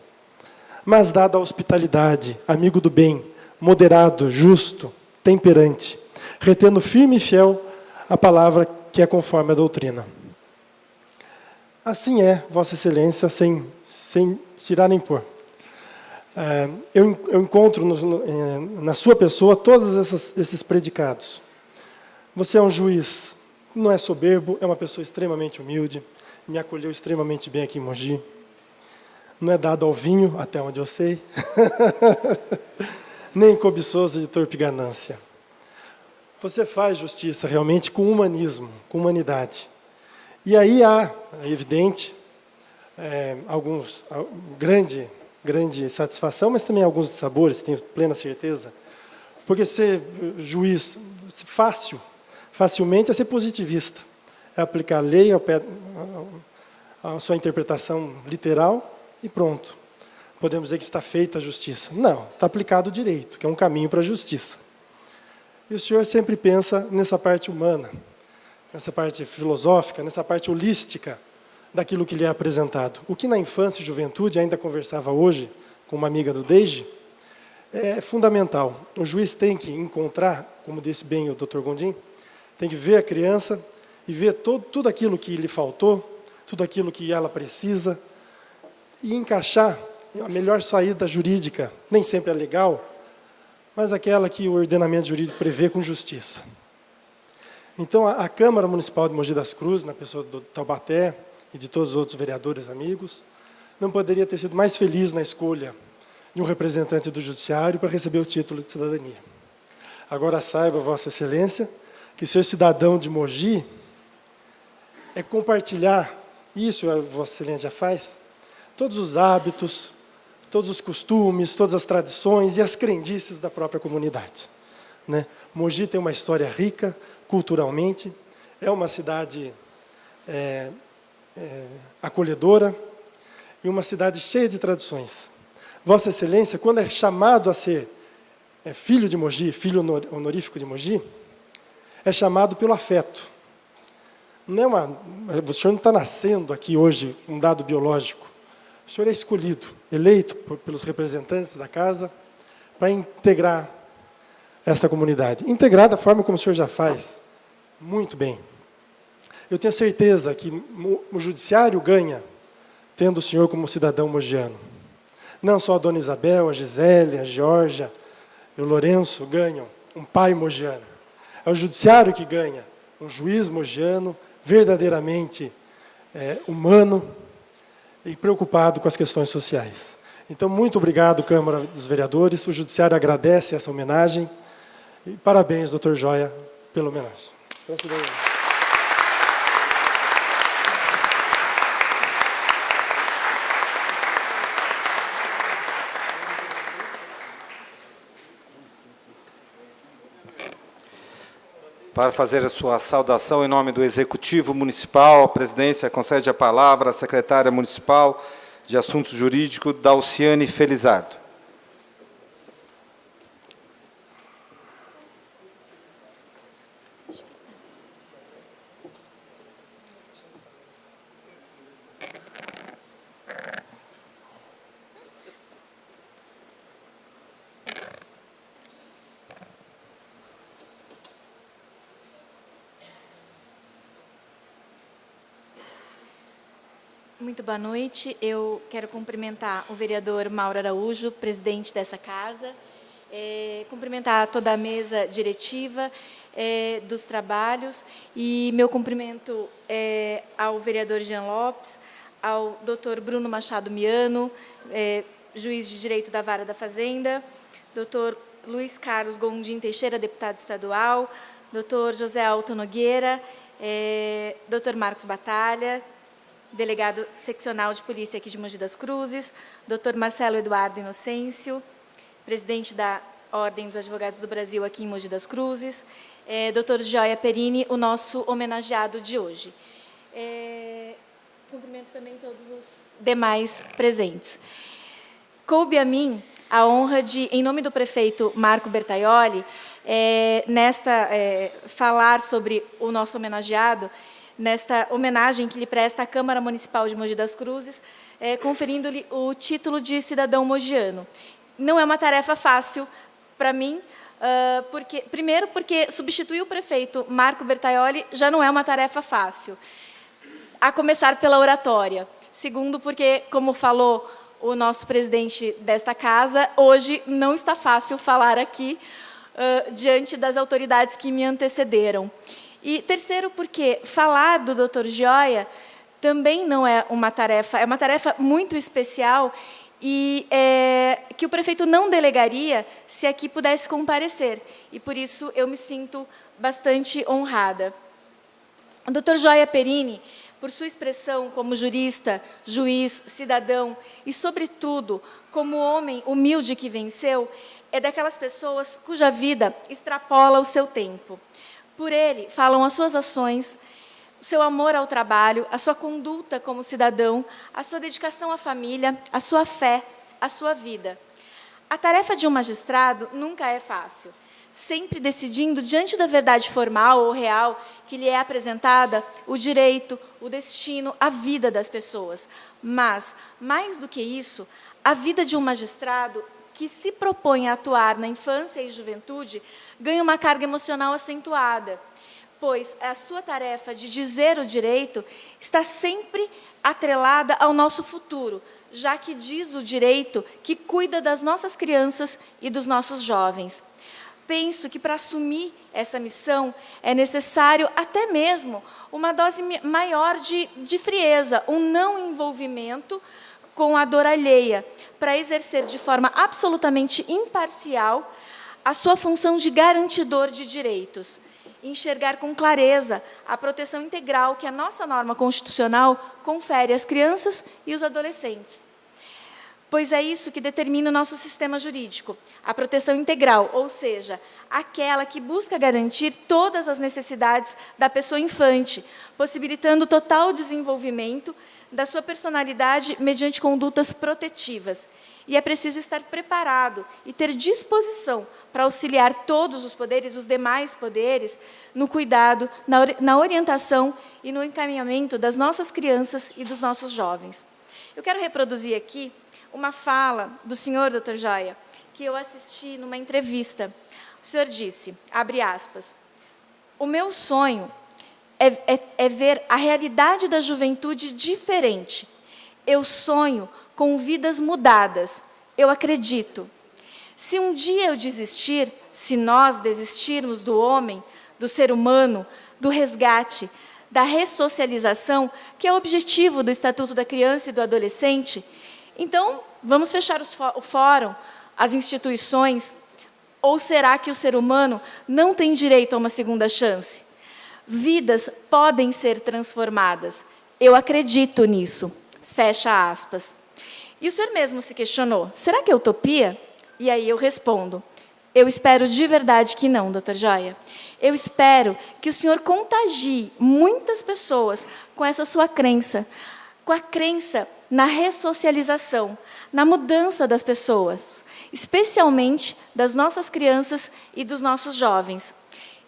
mas dado à hospitalidade, amigo do bem, moderado, justo, temperante, retendo firme e fiel a palavra que é conforme a doutrina. Assim é, Vossa Excelência, sem tirar nem pôr. Eu encontro na sua pessoa todos esses predicados. Você é um juiz, não é soberbo, é uma pessoa extremamente humilde, me acolheu extremamente bem aqui em Mogi. Não é dado ao vinho, até onde eu sei, nem cobiçoso de torpe ganância. Você faz justiça realmente com humanismo, com humanidade. E aí há, é evidente, grande satisfação, mas também alguns dissabores, tenho plena certeza. Porque ser juiz facilmente é ser positivista. É aplicar a lei a sua interpretação literal e pronto. Podemos dizer que está feita a justiça. Não, está aplicado o direito, que é um caminho para a justiça. E o senhor sempre pensa nessa parte humana, nessa parte filosófica, nessa parte holística daquilo que lhe é apresentado. O que na infância e juventude, ainda conversava hoje com uma amiga do Deiji, é fundamental. O juiz tem que encontrar, como disse bem o Dr. Gondim, tem que ver a criança e ver tudo aquilo que lhe faltou, tudo aquilo que ela precisa, e encaixar a melhor saída jurídica, nem sempre é legal, mas aquela que o ordenamento jurídico prevê com justiça. Então, a Câmara Municipal de Mogi das Cruzes, na pessoa do Taubaté e de todos os outros vereadores amigos, não poderia ter sido mais feliz na escolha de um representante do Judiciário para receber o título de cidadania. Agora saiba, Vossa Excelência, que ser cidadão de Mogi é compartilhar, isso a Vossa Excelência já faz, todos os hábitos, todos os costumes, todas as tradições e as crendices da própria comunidade. Né? Mogi tem uma história rica, culturalmente, é uma cidade acolhedora e uma cidade cheia de tradições. Vossa Excelência, quando é chamado a ser filho de Mogi, filho honorífico de Mogi, é chamado pelo afeto. Não é o senhor não está nascendo aqui hoje um dado biológico. O senhor é escolhido, eleito pelos representantes da casa para integrar esta comunidade. Integrar da forma como o senhor já faz, muito bem. Eu tenho certeza que o judiciário ganha tendo o senhor como cidadão mogiano. Não só a dona Isabel, a Gisele, a Georgia e o Lourenço ganham um pai mogiano. É o judiciário que ganha um juiz mogiano, verdadeiramente humano e preocupado com as questões sociais. Então, muito obrigado, Câmara dos Vereadores. O judiciário agradece essa homenagem. E parabéns, doutor Joia, pela homenagem. Para fazer a sua saudação em nome do Executivo Municipal, a presidência concede a palavra à secretária municipal de Assuntos Jurídicos, Dalciane Felizardo. Muito boa noite. Eu quero cumprimentar o vereador Mauro Araújo, presidente dessa casa, cumprimentar toda a mesa diretiva dos trabalhos e meu cumprimento ao vereador Jean Lopes, ao doutor Bruno Machado Miano, juiz de Direito da Vara da Fazenda, doutor Luiz Carlos Gondim Teixeira, deputado estadual, doutor José Alto Nogueira, doutor Marcos Batalha, delegado seccional de polícia aqui de Mogi das Cruzes, doutor Marcelo Eduardo Inocêncio, presidente da Ordem dos Advogados do Brasil aqui em Mogi das Cruzes, doutor Joia Perini, o nosso homenageado de hoje. Cumprimento também todos os demais presentes. Coube a mim a honra de, em nome do prefeito Marco Bertaioli, falar sobre o nosso homenageado, nesta homenagem que lhe presta a Câmara Municipal de Mogi das Cruzes, conferindo-lhe o título de cidadão mogiano. Não é uma tarefa fácil para mim, primeiro porque substituir o prefeito Marco Bertaioli já não é uma tarefa fácil, a começar pela oratória. Segundo, porque, como falou o nosso presidente desta casa, hoje não está fácil falar aqui diante das autoridades que me antecederam. E terceiro, porque falar do Dr. Joia também não é uma tarefa, é uma tarefa muito especial e que o prefeito não delegaria se aqui pudesse comparecer. E por isso eu me sinto bastante honrada. O Dr. Joia Perini, por sua expressão como jurista, juiz, cidadão e, sobretudo, como homem humilde que venceu, é daquelas pessoas cuja vida extrapola o seu tempo. Por ele, falam as suas ações, o seu amor ao trabalho, a sua conduta como cidadão, a sua dedicação à família, a sua fé, a sua vida. A tarefa de um magistrado nunca é fácil, sempre decidindo, diante da verdade formal ou real que lhe é apresentada, o direito, o destino, a vida das pessoas. Mas, mais do que isso, a vida de um magistrado que se propõe a atuar na infância e juventude ganha uma carga emocional acentuada, pois a sua tarefa de dizer o direito está sempre atrelada ao nosso futuro, já que diz o direito que cuida das nossas crianças e dos nossos jovens. Penso que, para assumir essa missão, é necessário até mesmo uma dose maior de frieza, um não envolvimento com a dor alheia, para exercer de forma absolutamente imparcial a sua função de garantidor de direitos, enxergar com clareza a proteção integral que a nossa norma constitucional confere às crianças e os adolescentes. Pois é isso que determina o nosso sistema jurídico, a proteção integral, ou seja, aquela que busca garantir todas as necessidades da pessoa infante, possibilitando o total desenvolvimento da sua personalidade mediante condutas protetivas. E é preciso estar preparado e ter disposição para auxiliar todos os poderes, os demais poderes, no cuidado, na orientação e no encaminhamento das nossas crianças e dos nossos jovens. Eu quero reproduzir aqui uma fala do senhor, doutor Joia, que eu assisti numa entrevista. O senhor disse, abre aspas, o meu sonho é ver a realidade da juventude diferente. Eu sonho com vidas mudadas. Eu acredito. Se um dia eu desistir, se nós desistirmos do homem, do ser humano, do resgate, da ressocialização, que é o objetivo do Estatuto da Criança e do Adolescente, então vamos fechar o fórum, as instituições, ou será que o ser humano não tem direito a uma segunda chance? Vidas podem ser transformadas. Eu acredito nisso. Fecha aspas. E o senhor mesmo se questionou, será que é utopia? E aí eu respondo, eu espero de verdade que não, doutor Joia. Eu espero que o senhor contagie muitas pessoas com essa sua crença, com a crença na ressocialização, na mudança das pessoas, especialmente das nossas crianças e dos nossos jovens.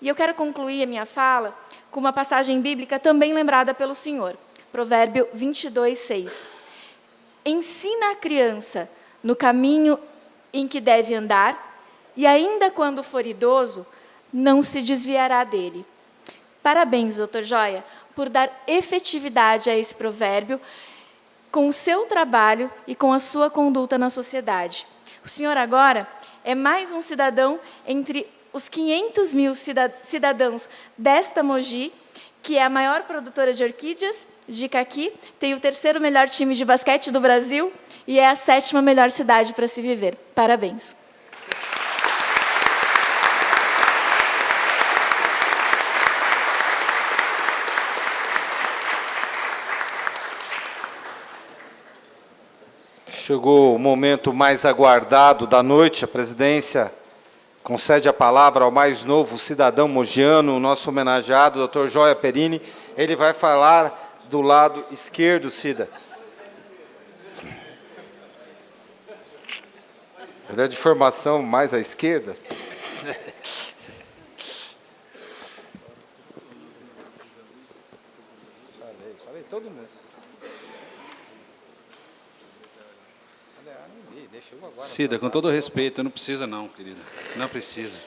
E eu quero concluir a minha fala com uma passagem bíblica também lembrada pelo senhor, Provérbio 22:6. Ensina a criança no caminho em que deve andar, e ainda quando for idoso, não se desviará dele. Parabéns, doutor Joia, por dar efetividade a esse provérbio com o seu trabalho e com a sua conduta na sociedade. O senhor agora é mais um cidadão entre os 500 mil cidadãos desta Mogi, que é a maior produtora de orquídeas de caqui, tem o 3º melhor time de basquete do Brasil e é a 7ª melhor cidade para se viver. Parabéns. Chegou o momento mais aguardado da noite. A presidência concede a palavra ao mais novo cidadão mogiano, o nosso homenageado, Dr. Joia Perini. Ele vai falar do lado esquerdo, Cida. Ele é de formação mais à esquerda. Falei todo mundo. Cida, com todo respeito, não precisa não, querida. Não precisa.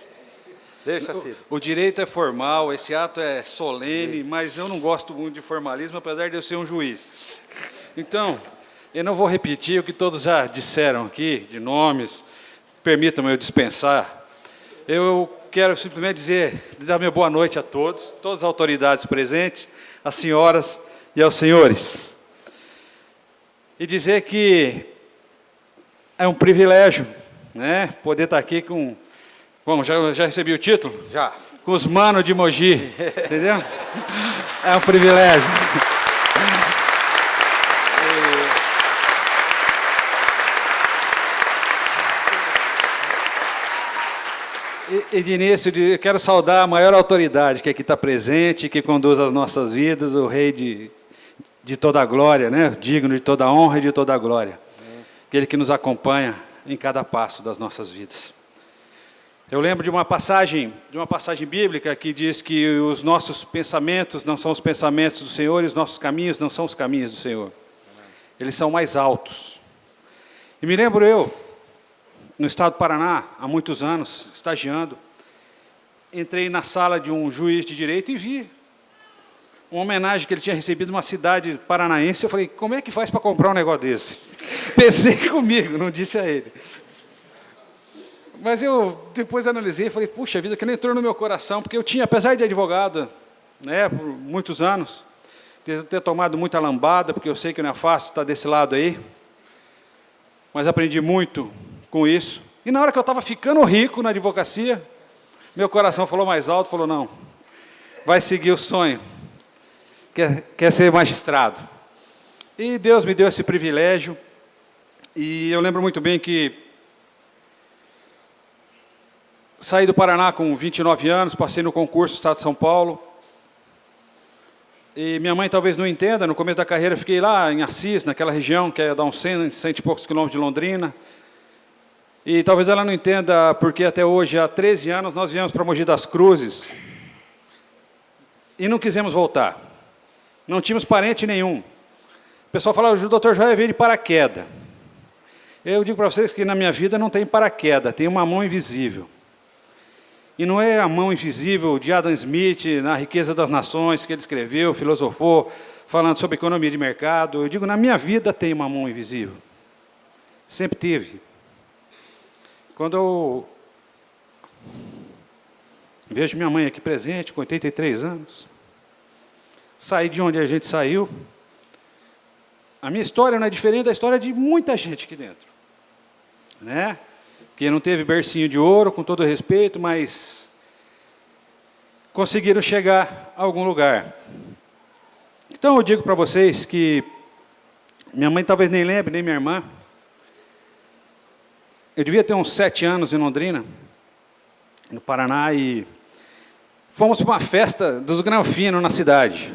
Deixa, Cida. O direito é formal, esse ato é solene, mas eu não gosto muito de formalismo, apesar de eu ser um juiz. Então, eu não vou repetir o que todos já disseram aqui, de nomes, permitam-me eu dispensar. Eu quero simplesmente dar minha boa noite a todos, todas as autoridades presentes, às senhoras e aos senhores. E dizer que é um privilégio, né, poder estar aqui com... Bom, já recebi o título? Já. Com os manos de Mogi, entendeu? É um privilégio. E de início, eu quero saudar a maior autoridade que aqui está presente, que conduz as nossas vidas, o Rei de toda a glória, né? Digno de toda a honra e de toda a glória. Aquele que nos acompanha em cada passo das nossas vidas. Eu lembro de uma passagem bíblica que diz que os nossos pensamentos não são os pensamentos do Senhor e os nossos caminhos não são os caminhos do Senhor. Eles são mais altos. E me lembro eu, no estado do Paraná, há muitos anos, estagiando, entrei na sala de um juiz de direito e vi uma homenagem que ele tinha recebido numa cidade paranaense. Eu falei, como é que faz para comprar um negócio desse? Pensei comigo, não disse a ele. Mas eu depois analisei e falei, puxa vida, que não entrou no meu coração, porque eu tinha, apesar de advogado, né, por muitos anos, de ter tomado muita lambada, porque eu sei que não é fácil estar desse lado aí, mas aprendi muito com isso. E na hora que eu estava ficando rico na advocacia, meu coração falou mais alto, falou, não, vai seguir o sonho, quer ser magistrado. E Deus me deu esse privilégio, e eu lembro muito bem que saí do Paraná com 29 anos, passei no concurso do Estado de São Paulo. E minha mãe talvez não entenda, no começo da carreira fiquei lá em Assis, naquela região, que é dar uns 100 e poucos quilômetros de Londrina. E talvez ela não entenda porque até hoje, há 13 anos, nós viemos para Mogi das Cruzes e não quisemos voltar. Não tínhamos parente nenhum. pessoal fala, o doutor Joia veio de paraquedas. Eu digo para vocês que na minha vida não tem paraquedas, tem uma mão invisível. E não é a mão invisível de Adam Smith, na Riqueza das Nações, que ele escreveu, filosofou, falando sobre economia de mercado. Eu digo, na minha vida tem uma mão invisível. Sempre teve. Quando eu vejo minha mãe aqui presente, com 83 anos, saí de onde a gente saiu, a minha história não é diferente da história de muita gente aqui dentro. Né? Que não teve bercinho de ouro, com todo respeito, mas conseguiram chegar a algum lugar. Então eu digo para vocês que minha mãe talvez nem lembre, nem minha irmã. Eu devia ter uns 7 anos em Londrina, no Paraná, e fomos para uma festa dos granfinos na cidade.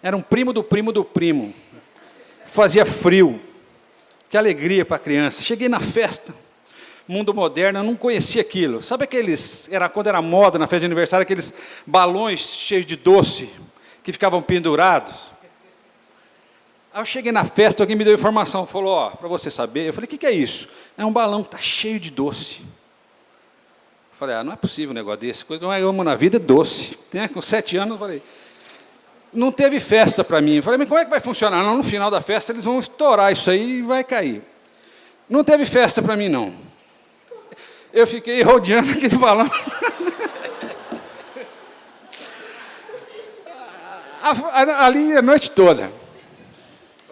Era um primo do primo do primo. Fazia frio. Que alegria para a criança. Cheguei na festa, mundo moderno, eu não conhecia aquilo. Sabe aqueles, quando era moda na festa de aniversário, aqueles balões cheios de doce, que ficavam pendurados? Aí eu cheguei na festa, alguém me deu informação, falou, ó, para você saber. Eu falei, o que é isso? É um balão que está cheio de doce. Eu falei, não é possível um negócio desse. Coisa que eu amo na vida é doce. Com 7 anos, eu falei, não teve festa para mim. Eu falei, mas como é que vai funcionar? Não, no final da festa eles vão estourar isso aí e vai cair. Não teve festa para mim, não. Eu fiquei rodeando aquele balão. Ali a noite toda.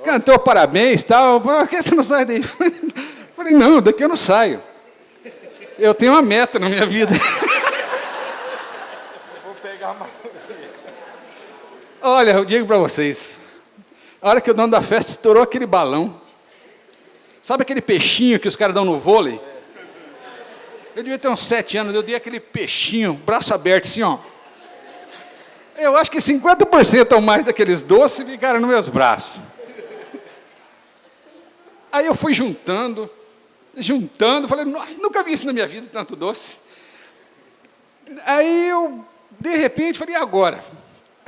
Cantou parabéns e tal. Por que você não sai daí? Falei, não, daqui eu não saio. Eu tenho uma meta na minha vida. Vou pegar mais. Olha, eu digo para vocês, a hora que o dono da festa estourou aquele balão, sabe aquele peixinho que os caras dão no vôlei? Eu devia ter uns 7 anos, eu dei aquele peixinho, braço aberto, assim, ó. Eu acho que 50% ou mais daqueles doces ficaram nos meus braços. Aí eu fui juntando, falei, nossa, nunca vi isso na minha vida, tanto doce. Aí eu, de repente, falei, e agora?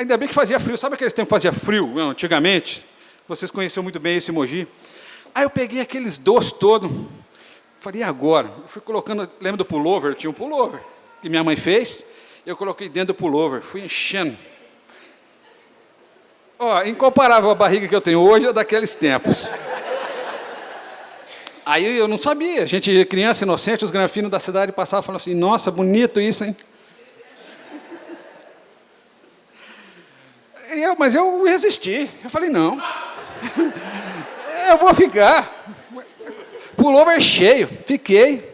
Ainda bem que fazia frio. Sabe aqueles tempos que fazia frio, não, antigamente? Vocês conheciam muito bem esse Mogi. Aí eu peguei aqueles doces todos. Falei, e agora? Eu fui colocando, lembra do pullover? Tinha um pullover que minha mãe fez. Eu coloquei dentro do pullover, fui enchendo. Ó, incomparável a barriga que eu tenho hoje é daqueles tempos. Aí eu não sabia. A gente, criança inocente, os granfinos da cidade passavam e falavam assim, nossa, bonito isso, hein? Mas eu resisti. Eu falei, não. Eu vou ficar. Pullover cheio. Fiquei.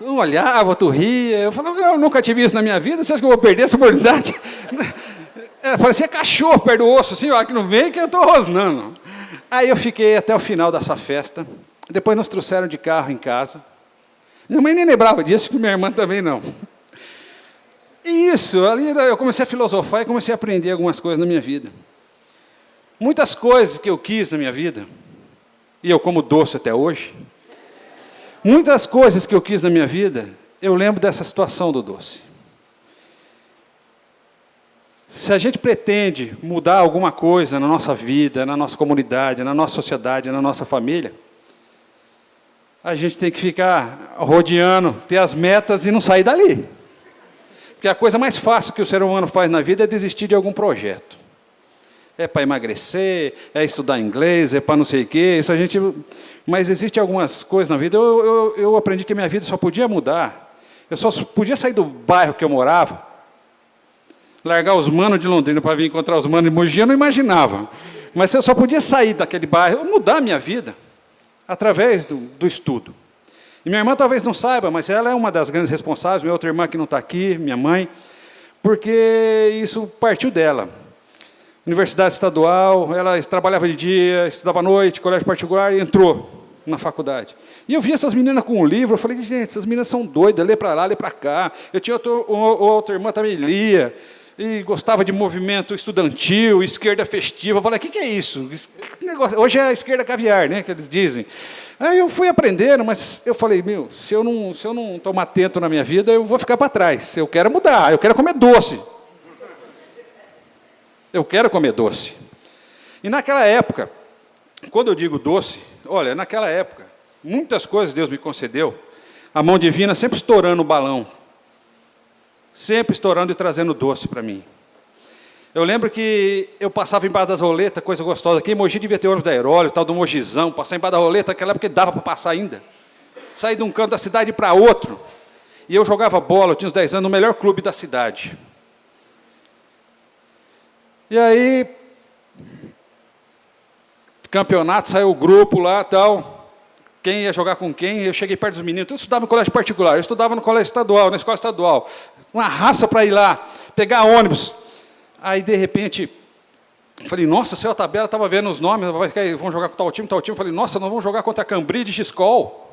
Um olhava, outro ria. Eu falei, eu nunca tive isso na minha vida. Você acha que eu vou perder essa oportunidade? Parecia cachorro perto do osso, assim, ó, que não vem que eu estou rosnando. Aí eu fiquei até o final dessa festa. Depois nos trouxeram de carro em casa. Minha mãe nem lembrava disso, que minha irmã também não. E isso, ali eu comecei a filosofar e comecei a aprender algumas coisas na minha vida. Muitas coisas que eu quis na minha vida, e eu como doce até hoje, muitas coisas que eu quis na minha vida, eu lembro dessa situação do doce. Se a gente pretende mudar alguma coisa na nossa vida, na nossa comunidade, na nossa sociedade, na nossa família, a gente tem que ficar rodeando, ter as metas e não sair dali. Porque a coisa mais fácil que o ser humano faz na vida é desistir de algum projeto. É para emagrecer, é estudar inglês, é para não sei o quê. Isso a gente... Mas existem algumas coisas na vida. Eu aprendi que a minha vida só podia mudar. Eu só podia sair do bairro que eu morava, largar os manos de Londrina para vir encontrar os manos de Mogi, eu não imaginava. Mas eu só podia sair daquele bairro, mudar a minha vida, através do estudo. E minha irmã talvez não saiba, mas ela é uma das grandes responsáveis, minha outra irmã que não está aqui, minha mãe, porque isso partiu dela. Universidade estadual, ela trabalhava de dia, estudava à noite, colégio particular, e entrou na faculdade. E eu vi essas meninas com um livro, eu falei, gente, essas meninas são doidas, lê para lá, lê para cá. Eu tinha outra irmã também lia, e gostava de movimento estudantil, esquerda festiva. Eu falei, o que é isso? Hoje é a esquerda caviar, né, que eles dizem. Aí eu fui aprendendo, mas eu falei, se eu não tomar atento na minha vida, eu vou ficar para trás. Eu quero mudar, eu quero comer doce. Eu quero comer doce. E naquela época, quando eu digo doce, olha, naquela época, muitas coisas Deus me concedeu, a mão divina sempre estourando o balão, sempre estourando e trazendo doce para mim. Eu lembro que eu passava embaixo das roletas, coisa gostosa. Aqui em Mogi devia ter ônibus da Aeróleo, tal do Mogizão, passar embaixo da roleta, naquela época dava para passar ainda. Sair de um canto da cidade para outro. E eu jogava bola, eu tinha uns 10 anos, no melhor clube da cidade. E aí, campeonato, saiu o grupo lá, tal. Quem ia jogar com quem? Eu cheguei perto dos meninos. Eu estudava no colégio particular, eu estudava no colégio estadual, na escola estadual. Uma raça para ir lá, pegar ônibus. Aí, de repente, falei, nossa, saiu a tabela, estava vendo os nomes, vão jogar com tal time, tal time. Falei, nossa, nós vamos jogar contra a Cambridge School.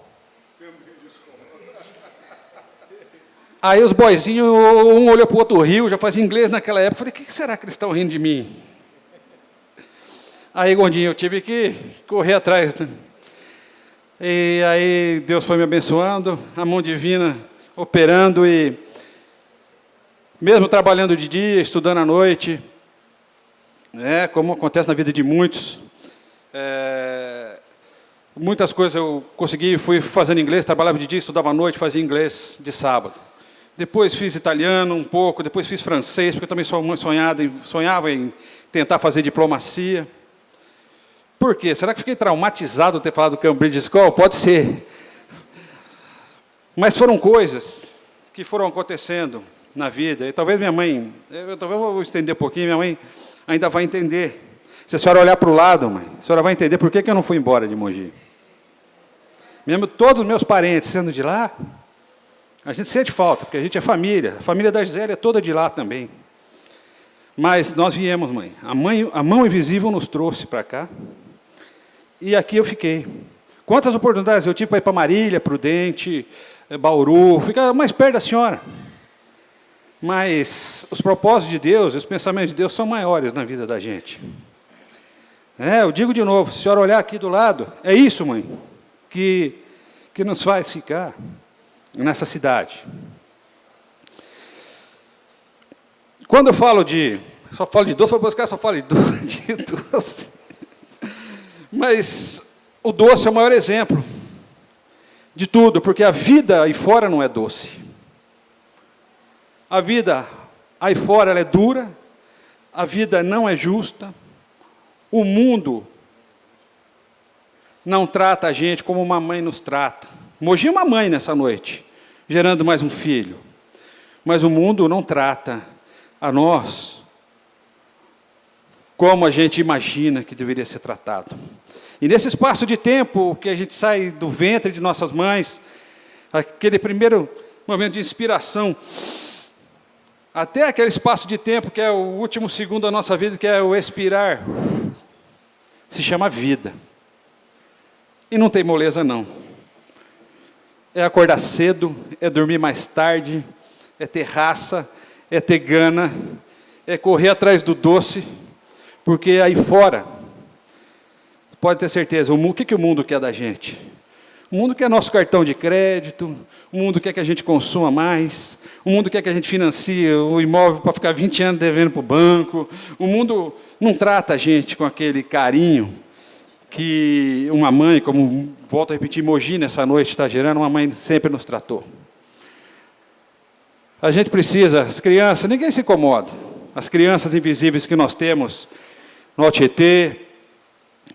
Aí os boizinhos, um olhou para o outro riu, já fazia inglês naquela época. Falei, o que será que eles estão rindo de mim? Aí, Gondinho, eu tive que correr atrás. E aí Deus foi me abençoando, a mão divina operando, e mesmo trabalhando de dia, estudando à noite, como acontece na vida de muitos, muitas coisas eu consegui, fui fazendo inglês, trabalhava de dia, estudava à noite, fazia inglês de sábado. Depois fiz italiano um pouco, depois fiz francês, porque eu também sonhava em tentar fazer diplomacia. Por quê? Será que fiquei traumatizado de ter falado Cambridge School? Pode ser. Mas foram coisas que foram acontecendo na vida. E talvez minha mãe, talvez eu vou estender um pouquinho, minha mãe ainda vai entender. Se a senhora olhar para o lado, mãe, a senhora vai entender por que eu não fui embora de Mogi. Mesmo todos os meus parentes sendo de lá, a gente sente falta, porque a gente é família. A família da Gisele é toda de lá também. Mas nós viemos, mãe. A mão invisível nos trouxe para cá. E aqui eu fiquei. Quantas oportunidades eu tive para ir para Marília, Prudente, Bauru, ficar mais perto da senhora. Mas os propósitos de Deus, os pensamentos de Deus são maiores na vida da gente. Eu digo de novo, se a senhora olhar aqui do lado, é isso, mãe, que nos faz ficar nessa cidade. Quando eu falo só falo de doce, eu vou buscar, só falo de doce. Mas o doce é o maior exemplo de tudo, porque a vida aí fora não é doce. A vida aí fora ela é dura, a vida não é justa, o mundo não trata a gente como uma mãe nos trata. Mogi é uma mãe nessa noite, gerando mais um filho. Mas o mundo não trata a nós como a gente imagina que deveria ser tratado. E nesse espaço de tempo que a gente sai do ventre de nossas mães, aquele primeiro momento de inspiração, até aquele espaço de tempo que é o último segundo da nossa vida, que é o expirar, se chama vida. E não tem moleza, não. É acordar cedo, é dormir mais tarde, é ter raça, é ter gana, é correr atrás do doce, porque aí fora, pode ter certeza, o que o mundo quer da gente? O mundo quer nosso cartão de crédito, o mundo quer que a gente consuma mais, o mundo quer que a gente financie o imóvel para ficar 20 anos devendo para o banco, o mundo não trata a gente com aquele carinho que uma mãe, como volto a repetir, Mogi nessa noite está gerando, uma mãe sempre nos tratou. A gente precisa, as crianças, ninguém se incomoda, as crianças invisíveis que nós temos no Tietê,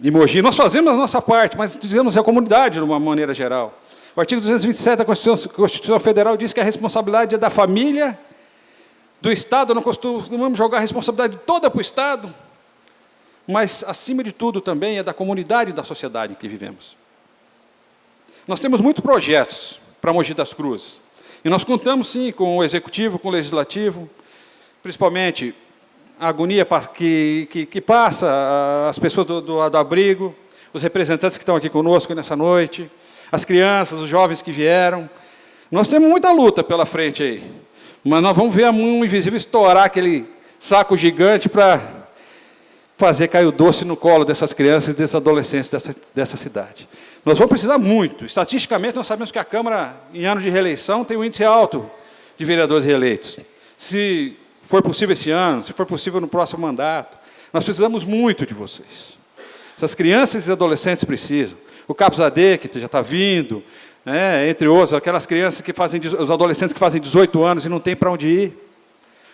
em Mogi, nós fazemos a nossa parte, mas dizemos a comunidade de uma maneira geral. O artigo 227 da Constituição Federal diz que a responsabilidade é da família, do Estado, não costumamos jogar a responsabilidade toda para o Estado, mas, acima de tudo, também é da comunidade e da sociedade em que vivemos. Nós temos muitos projetos para Mogi das Cruzes, e nós contamos, sim, com o Executivo, com o Legislativo, principalmente a agonia que passa as pessoas do abrigo, os representantes que estão aqui conosco nessa noite, as crianças, os jovens que vieram. Nós temos muita luta pela frente aí, mas nós vamos ver a mão invisível estourar aquele saco gigante para fazer cair o doce no colo dessas crianças e desses adolescentes dessa cidade. Nós vamos precisar muito. Estatisticamente, nós sabemos que a Câmara, em ano de reeleição, tem um índice alto de vereadores reeleitos. Se for possível esse ano, se for possível no próximo mandato, nós precisamos muito de vocês. Essas crianças e adolescentes precisam. O Capos AD, que já está vindo, né, entre outros, aquelas crianças que fazem, os adolescentes que fazem 18 anos e não tem para onde ir.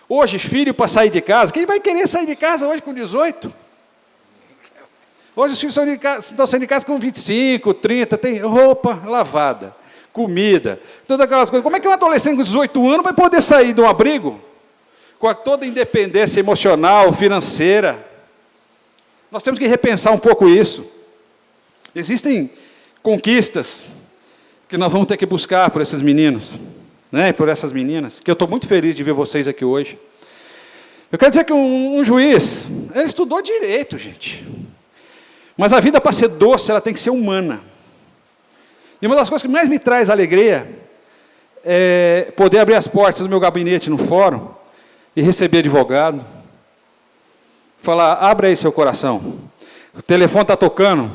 Hoje, filho para sair de casa, quem vai querer sair de casa hoje com 18? Hoje os filhos estão saindo de casa com 25, 30, tem roupa lavada, comida, todas aquelas coisas. Como é que um adolescente com 18 anos vai poder sair de um abrigo com toda a independência emocional, financeira? Nós temos que repensar um pouco isso. Existem conquistas que nós vamos ter que buscar por esses meninos, né, e por essas meninas, que eu estou muito feliz de ver vocês aqui hoje. Eu quero dizer que um juiz, ele estudou direito, gente. Mas a vida, para ser doce, ela tem que ser humana. E uma das coisas que mais me traz alegria é poder abrir as portas do meu gabinete no fórum e receber advogado. Falar, abre aí seu coração. O telefone está tocando.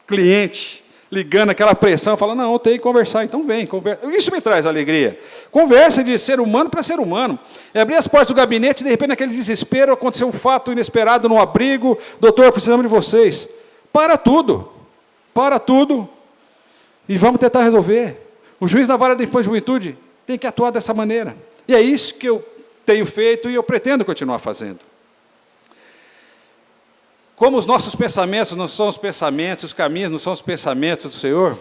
Cliente ligando, aquela pressão, fala, não, eu tenho que conversar, então vem, conversa. Isso me traz alegria. Conversa de ser humano para ser humano. É abrir as portas do gabinete e, de repente, naquele desespero, aconteceu um fato inesperado no abrigo, doutor, precisamos de vocês. Para tudo, e vamos tentar resolver. O juiz na vara da infância e juventude tem que atuar dessa maneira. E é isso que eu tenho feito e eu pretendo continuar fazendo. Como os nossos pensamentos não são os pensamentos, os caminhos não são os pensamentos do Senhor.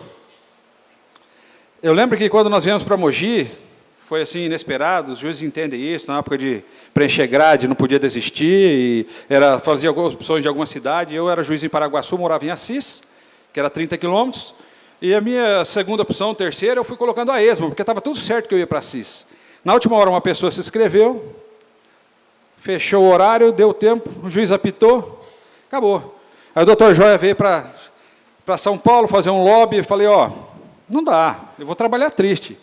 Eu lembro que quando nós viemos para Mogi, foi assim, inesperado, os juízes entendem isso, na época de preencher grade, não podia desistir, fazia algumas opções de alguma cidade. Eu era juiz em Paraguaçu, morava em Assis, que era 30 quilômetros, e a minha segunda opção, terceira, eu fui colocando a esmo, porque estava tudo certo que eu ia para Assis. Na última hora, uma pessoa se inscreveu, fechou o horário, deu tempo, o juiz apitou, acabou. Aí o doutor Joia veio para São Paulo fazer um lobby, e falei, não dá, eu vou trabalhar triste.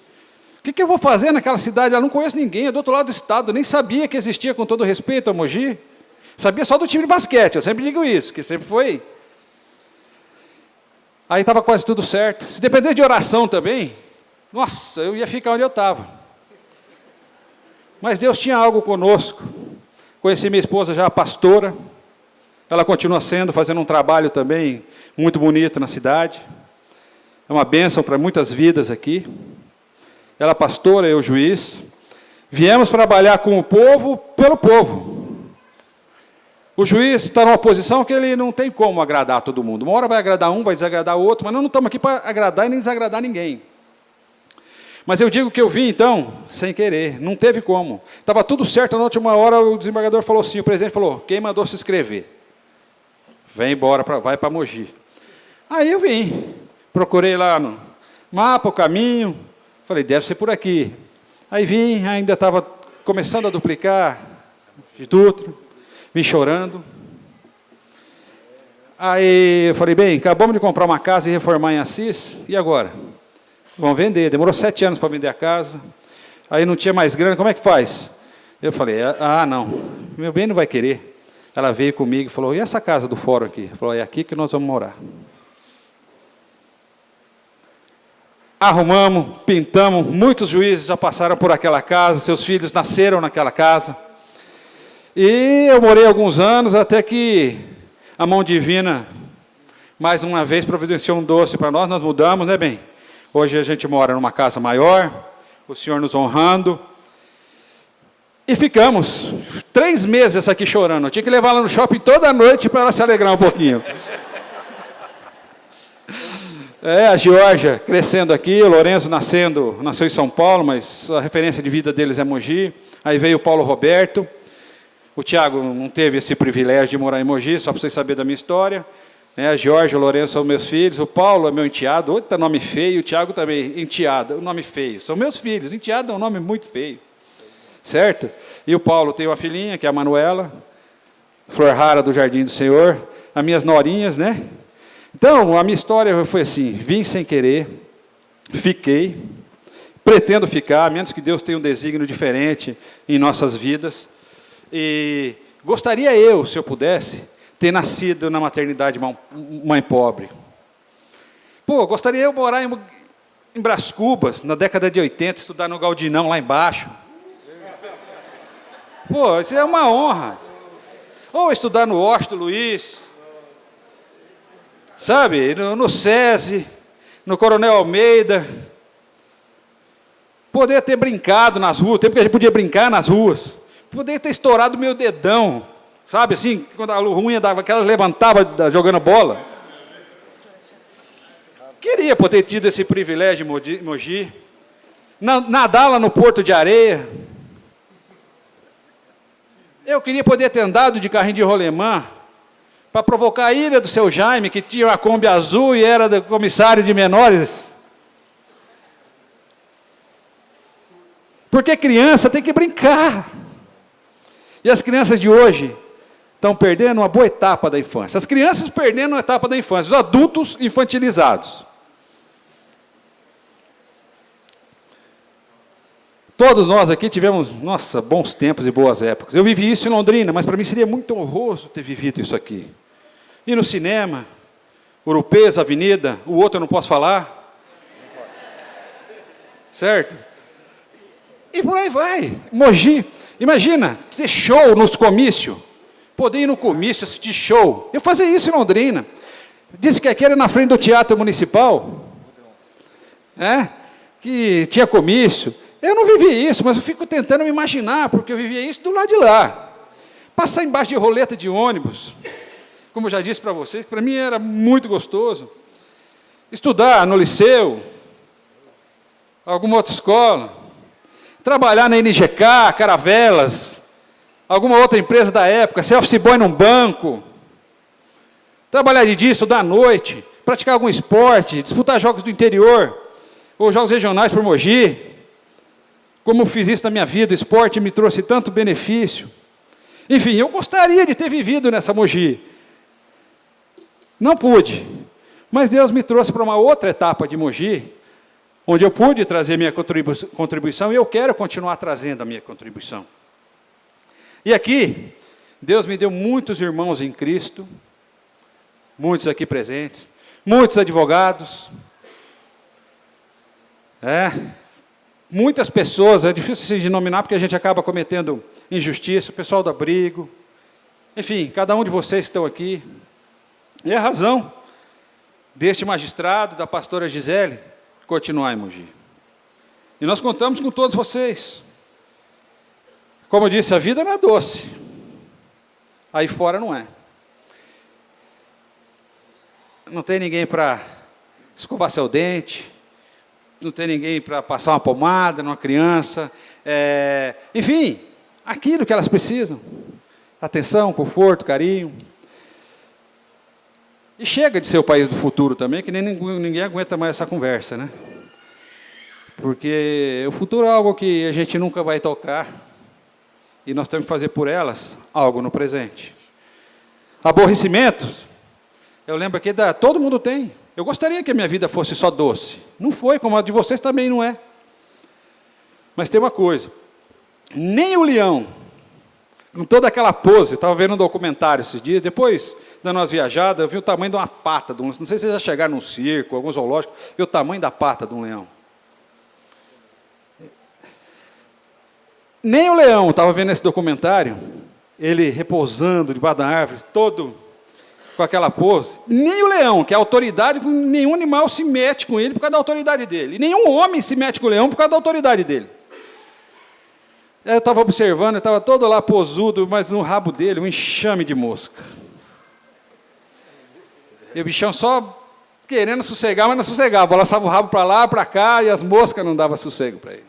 O que eu vou fazer naquela cidade? Eu não conheço ninguém, é do outro lado do estado, nem sabia que existia, com todo respeito, a Mogi. Sabia só do time de basquete, eu sempre digo isso, que sempre foi. Aí estava quase tudo certo. Se dependesse de oração também, nossa, eu ia ficar onde eu estava. Mas Deus tinha algo conosco. Conheci minha esposa já, pastora. Ela continua fazendo um trabalho também muito bonito na cidade. É uma bênção para muitas vidas aqui. Ela pastora, eu juiz. Viemos trabalhar com o povo, pelo povo. O juiz está numa posição que ele não tem como agradar todo mundo. Uma hora vai agradar um, vai desagradar o outro, mas nós não estamos aqui para agradar e nem desagradar ninguém. Mas eu digo que eu vim, então, sem querer, não teve como. Estava tudo certo, na última hora o desembargador falou assim, o presidente falou, quem mandou se inscrever? Vem embora, vai para Mogi. Aí eu vim, procurei lá no mapa, o caminho, falei, deve ser por aqui. Aí vim, ainda estava começando a duplicar de tudo, vim chorando. Aí eu falei, bem, acabamos de comprar uma casa e reformar em Assis, e agora? Vamos vender, demorou 7 anos para vender a casa, aí não tinha mais grana, como é que faz? Eu falei, não, meu bem não vai querer. Ela veio comigo e falou, e essa casa do fórum aqui? Falou, é aqui que nós vamos morar. Arrumamos, pintamos, muitos juízes já passaram por aquela casa, seus filhos nasceram naquela casa. E eu morei alguns anos, até que a mão divina, mais uma vez, providenciou um doce para nós, nós mudamos, né, bem? Hoje a gente mora numa casa maior, o Senhor nos honrando. E ficamos 3 meses aqui chorando. Eu tinha que levar ela no shopping toda noite para ela se alegrar um pouquinho. A Georgia crescendo aqui, o Lourenço nasceu em São Paulo, mas a referência de vida deles é Mogi. Aí veio o Paulo Roberto. O Tiago não teve esse privilégio de morar em Mogi, só para vocês saberem da minha história. A Georgia, o Lourenço são meus filhos, o Paulo é meu enteado, outro nome feio, o Tiago também, enteado, um nome feio. São meus filhos, enteado é um nome muito feio. Certo? E o Paulo tem uma filhinha, que é a Manuela, flor rara do Jardim do Senhor, as minhas norinhas, né? Então, a minha história foi assim, vim sem querer, fiquei, pretendo ficar, a menos que Deus tenha um desígnio diferente em nossas vidas. E gostaria eu, se eu pudesse, ter nascido na maternidade mãe pobre. Gostaria eu morar em Brás Cubas, na década de 80, estudar no Galdinão, lá embaixo. Isso é uma honra. Ou estudar no Washington Luiz. sabe, no SESI, no Coronel Almeida, poder ter brincado nas ruas, o tempo que a gente podia brincar nas ruas, poder ter estourado meu dedão, sabe, assim, quando a unha dava, aquela levantava jogando bola. Queria poder ter tido esse privilégio em Mogi, nadar lá no Porto de Areia. Eu queria poder ter andado de carrinho de rolemã para provocar a ira do seu Jaime, que tinha uma Kombi azul e era do comissário de menores. Porque criança tem que brincar. E as crianças de hoje estão perdendo uma boa etapa da infância. As crianças perdendo uma etapa da infância, os adultos infantilizados. Todos nós aqui tivemos, nossa, bons tempos e boas épocas. Eu vivi isso em Londrina, mas para mim seria muito honroso ter vivido isso aqui. Ir no cinema, Urupês, Avenida, o outro eu não posso falar. Certo? E por aí vai. Mogi, imagina, ter show nos comícios. Poder ir no comício, assistir show. Eu fazia isso em Londrina. Disse que aqui era na frente do Teatro Municipal. Que tinha comício. Eu não vivi isso, mas eu fico tentando me imaginar, porque eu vivia isso do lado de lá. Passar embaixo de roleta de ônibus, como eu já disse para vocês, para mim era muito gostoso. Estudar no liceu, alguma outra escola, trabalhar na NGK, Caravelas, alguma outra empresa da época, ser office boy num banco, trabalhar de dia, estudar à noite, praticar algum esporte, disputar jogos do interior, ou jogos regionais por Mogi. Como eu fiz isso na minha vida, o esporte me trouxe tanto benefício. Enfim, eu gostaria de ter vivido nessa Mogi. Não pude, mas Deus me trouxe para uma outra etapa de Mogi, onde eu pude trazer minha contribuição e eu quero continuar trazendo a minha contribuição. E aqui, Deus me deu muitos irmãos em Cristo, muitos aqui presentes, muitos advogados, muitas pessoas, é difícil se denominar porque a gente acaba cometendo injustiça, o pessoal do abrigo, enfim, cada um de vocês que estão aqui. E a razão deste magistrado, da pastora Gisele, continuar em Mogi. E nós contamos com todos vocês. Como eu disse, a vida não é doce. Aí fora não é. Não tem ninguém para escovar seu dente, não tem ninguém para passar uma pomada numa criança, enfim, aquilo que elas precisam, atenção, conforto, carinho. E chega de ser o país do futuro também, que nem ninguém aguenta mais essa conversa, né? Porque o futuro é algo que a gente nunca vai tocar, e nós temos que fazer por elas algo no presente. Aborrecimentos, eu lembro que todo mundo tem. Eu gostaria que a minha vida fosse só doce. Não foi, como a de vocês também não é. Mas tem uma coisa. Nem o leão, com toda aquela pose, estava vendo um documentário esses dias, depois, dando umas viajadas, eu vi o tamanho de uma pata de um leão. Não sei se vocês já chegaram num circo, algum zoológico, viu o tamanho da pata de um leão. Nem o leão, estava vendo esse documentário, ele repousando debaixo da árvore, todo com aquela pose. Nem o leão, que é a autoridade, nenhum animal se mete com ele por causa da autoridade dele. E nenhum homem se mete com o leão por causa da autoridade dele. Eu estava observando, ele estava todo lá posudo, mas no rabo dele, um enxame de mosca. E o bichão só querendo sossegar, mas não sossegava. Balançava o rabo para lá, para cá, e as moscas não davam sossego para ele.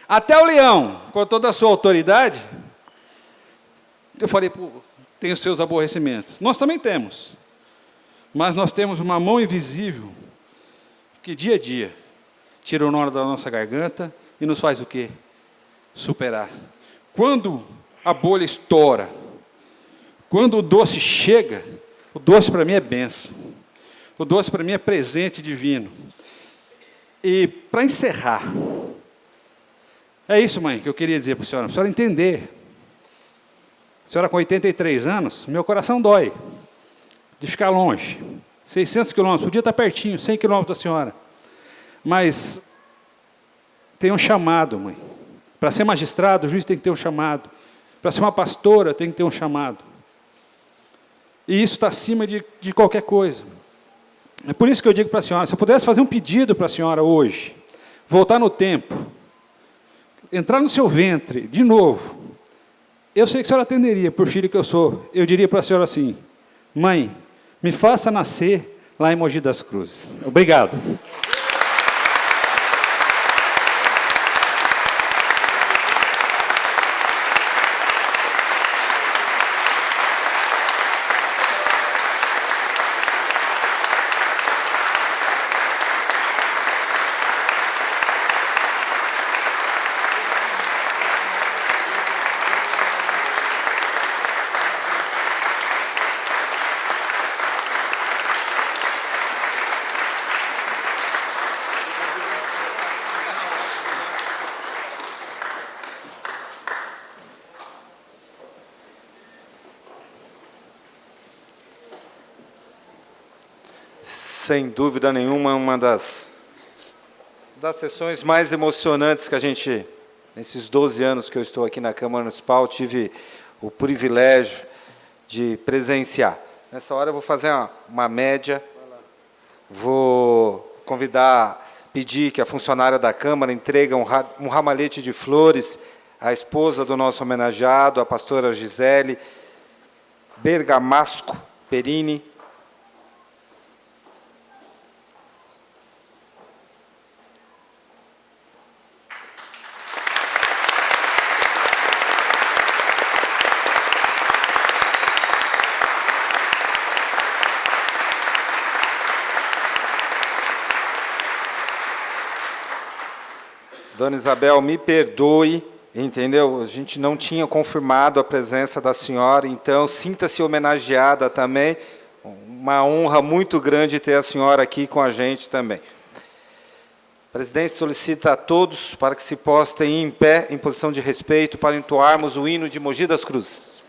Até o leão, com toda a sua autoridade, eu falei, pô, tem os seus aborrecimentos. Nós também temos. Mas nós temos uma mão invisível que dia a dia tira o nó da nossa garganta e nos faz o quê? Superar. Quando a bolha estoura, quando o doce chega, o doce para mim é bênção. O doce para mim é presente divino. E para encerrar, é isso, mãe, que eu queria dizer para a senhora entender. A senhora com 83 anos, meu coração dói de ficar longe. 600 quilômetros, podia estar pertinho, 100 quilômetros da senhora. Mas tem um chamado, mãe. Para ser magistrado, o juiz tem que ter um chamado. Para ser uma pastora, tem que ter um chamado. E isso está acima de qualquer coisa. É por isso que eu digo para a senhora, se eu pudesse fazer um pedido para a senhora hoje, voltar no tempo, entrar no seu ventre, de novo, eu sei que a senhora atenderia, por filho que eu sou, eu diria para a senhora assim, mãe, me faça nascer lá em Mogi das Cruzes. Obrigado. Sem dúvida nenhuma, uma das sessões mais emocionantes que a gente, nesses 12 anos que eu estou aqui na Câmara Municipal, tive o privilégio de presenciar. Nessa hora eu vou fazer uma média, vou pedir que a funcionária da Câmara entregue um ramalhete de flores à esposa do nosso homenageado, a pastora Gisele Bergamasco Perini. Dona Isabel, me perdoe, entendeu? A gente não tinha confirmado a presença da senhora, então sinta-se homenageada também. Uma honra muito grande ter a senhora aqui com a gente também. A presidência solicita a todos para que se postem em pé, em posição de respeito, para entoarmos o hino de Mogi das Cruzes.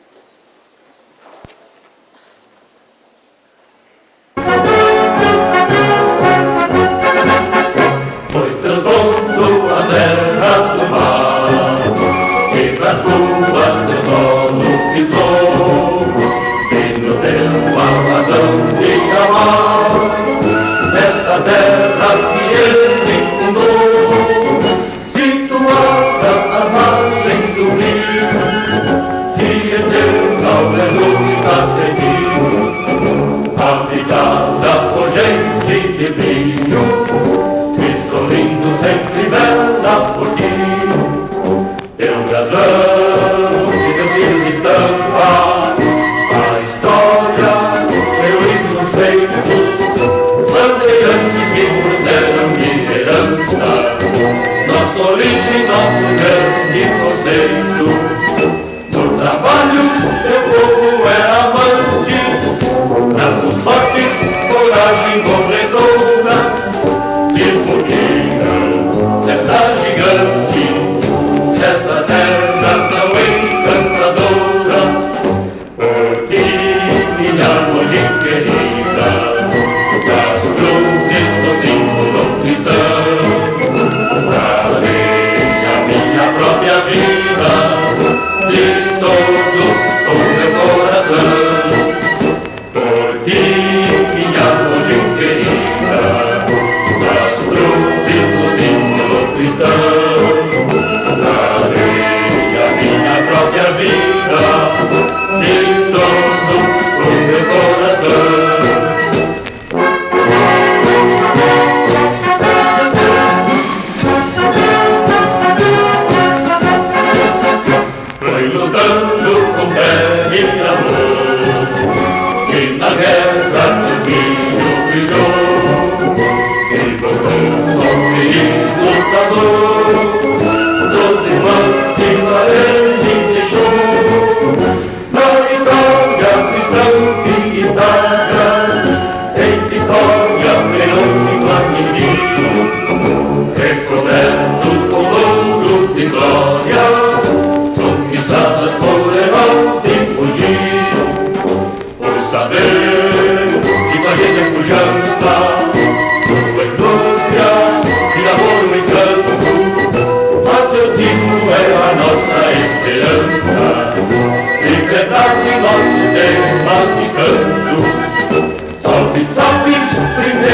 Salve, salve, primeiro.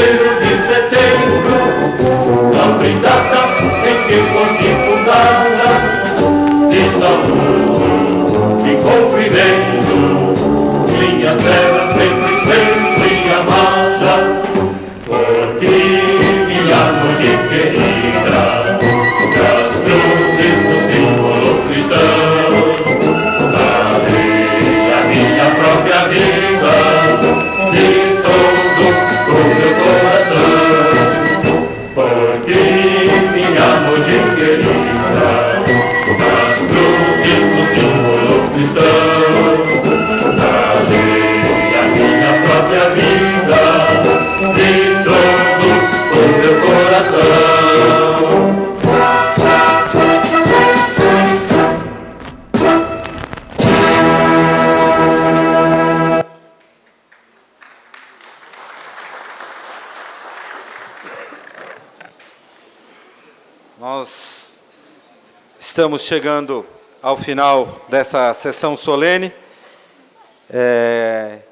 Nós estamos chegando ao final dessa sessão solene.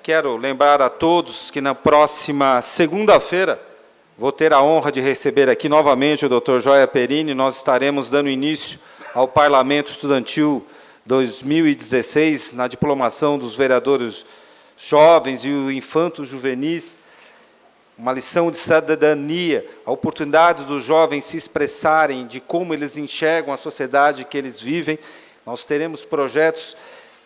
Quero lembrar a todos que na próxima segunda-feira vou ter a honra de receber aqui novamente o Dr. Joia Perini. Nós estaremos dando início ao Parlamento Estudantil 2016, na diplomação dos vereadores jovens e infantos juvenis, uma lição de cidadania, a oportunidade dos jovens se expressarem de como eles enxergam a sociedade que eles vivem. Nós teremos projetos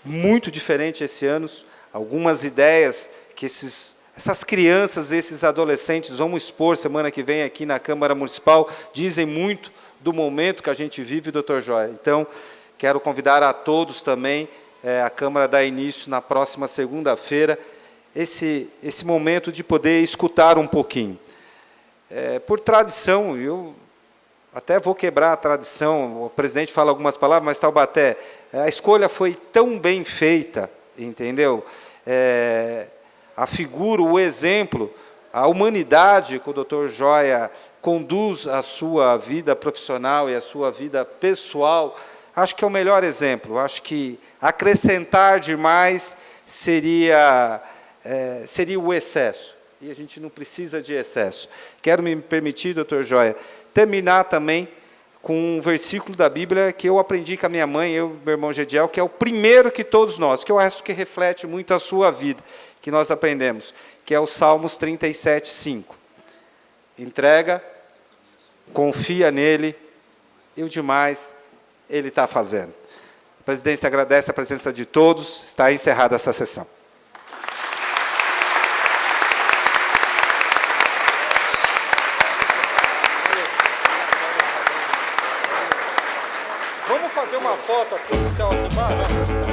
muito diferentes esse ano, algumas ideias que essas crianças, esses adolescentes vão expor semana que vem aqui na Câmara Municipal, dizem muito do momento que a gente vive, doutor Joia. Então, quero convidar a todos também, a Câmara dá início na próxima segunda-feira, esse momento de poder escutar um pouquinho. Por tradição, eu até vou quebrar a tradição, o presidente fala algumas palavras, mas, Taubaté, a escolha foi tão bem feita, entendeu? A figura, o exemplo, a humanidade que o doutor Joia conduz a sua vida profissional e a sua vida pessoal, acho que é o melhor exemplo. Acho que acrescentar demais seria o excesso, e a gente não precisa de excesso. Quero me permitir, doutor Joia, terminar também com um versículo da Bíblia que eu aprendi com a minha mãe, eu e meu irmão Gediel, que é o primeiro que todos nós, que eu acho que reflete muito a sua vida, que nós aprendemos, que é o Salmos 37, 5. Entrega, confia nele, e o demais ele está fazendo. A presidência agradece a presença de todos, está encerrada essa sessão. Vamos fazer uma foto aqui oficial aqui embaixo?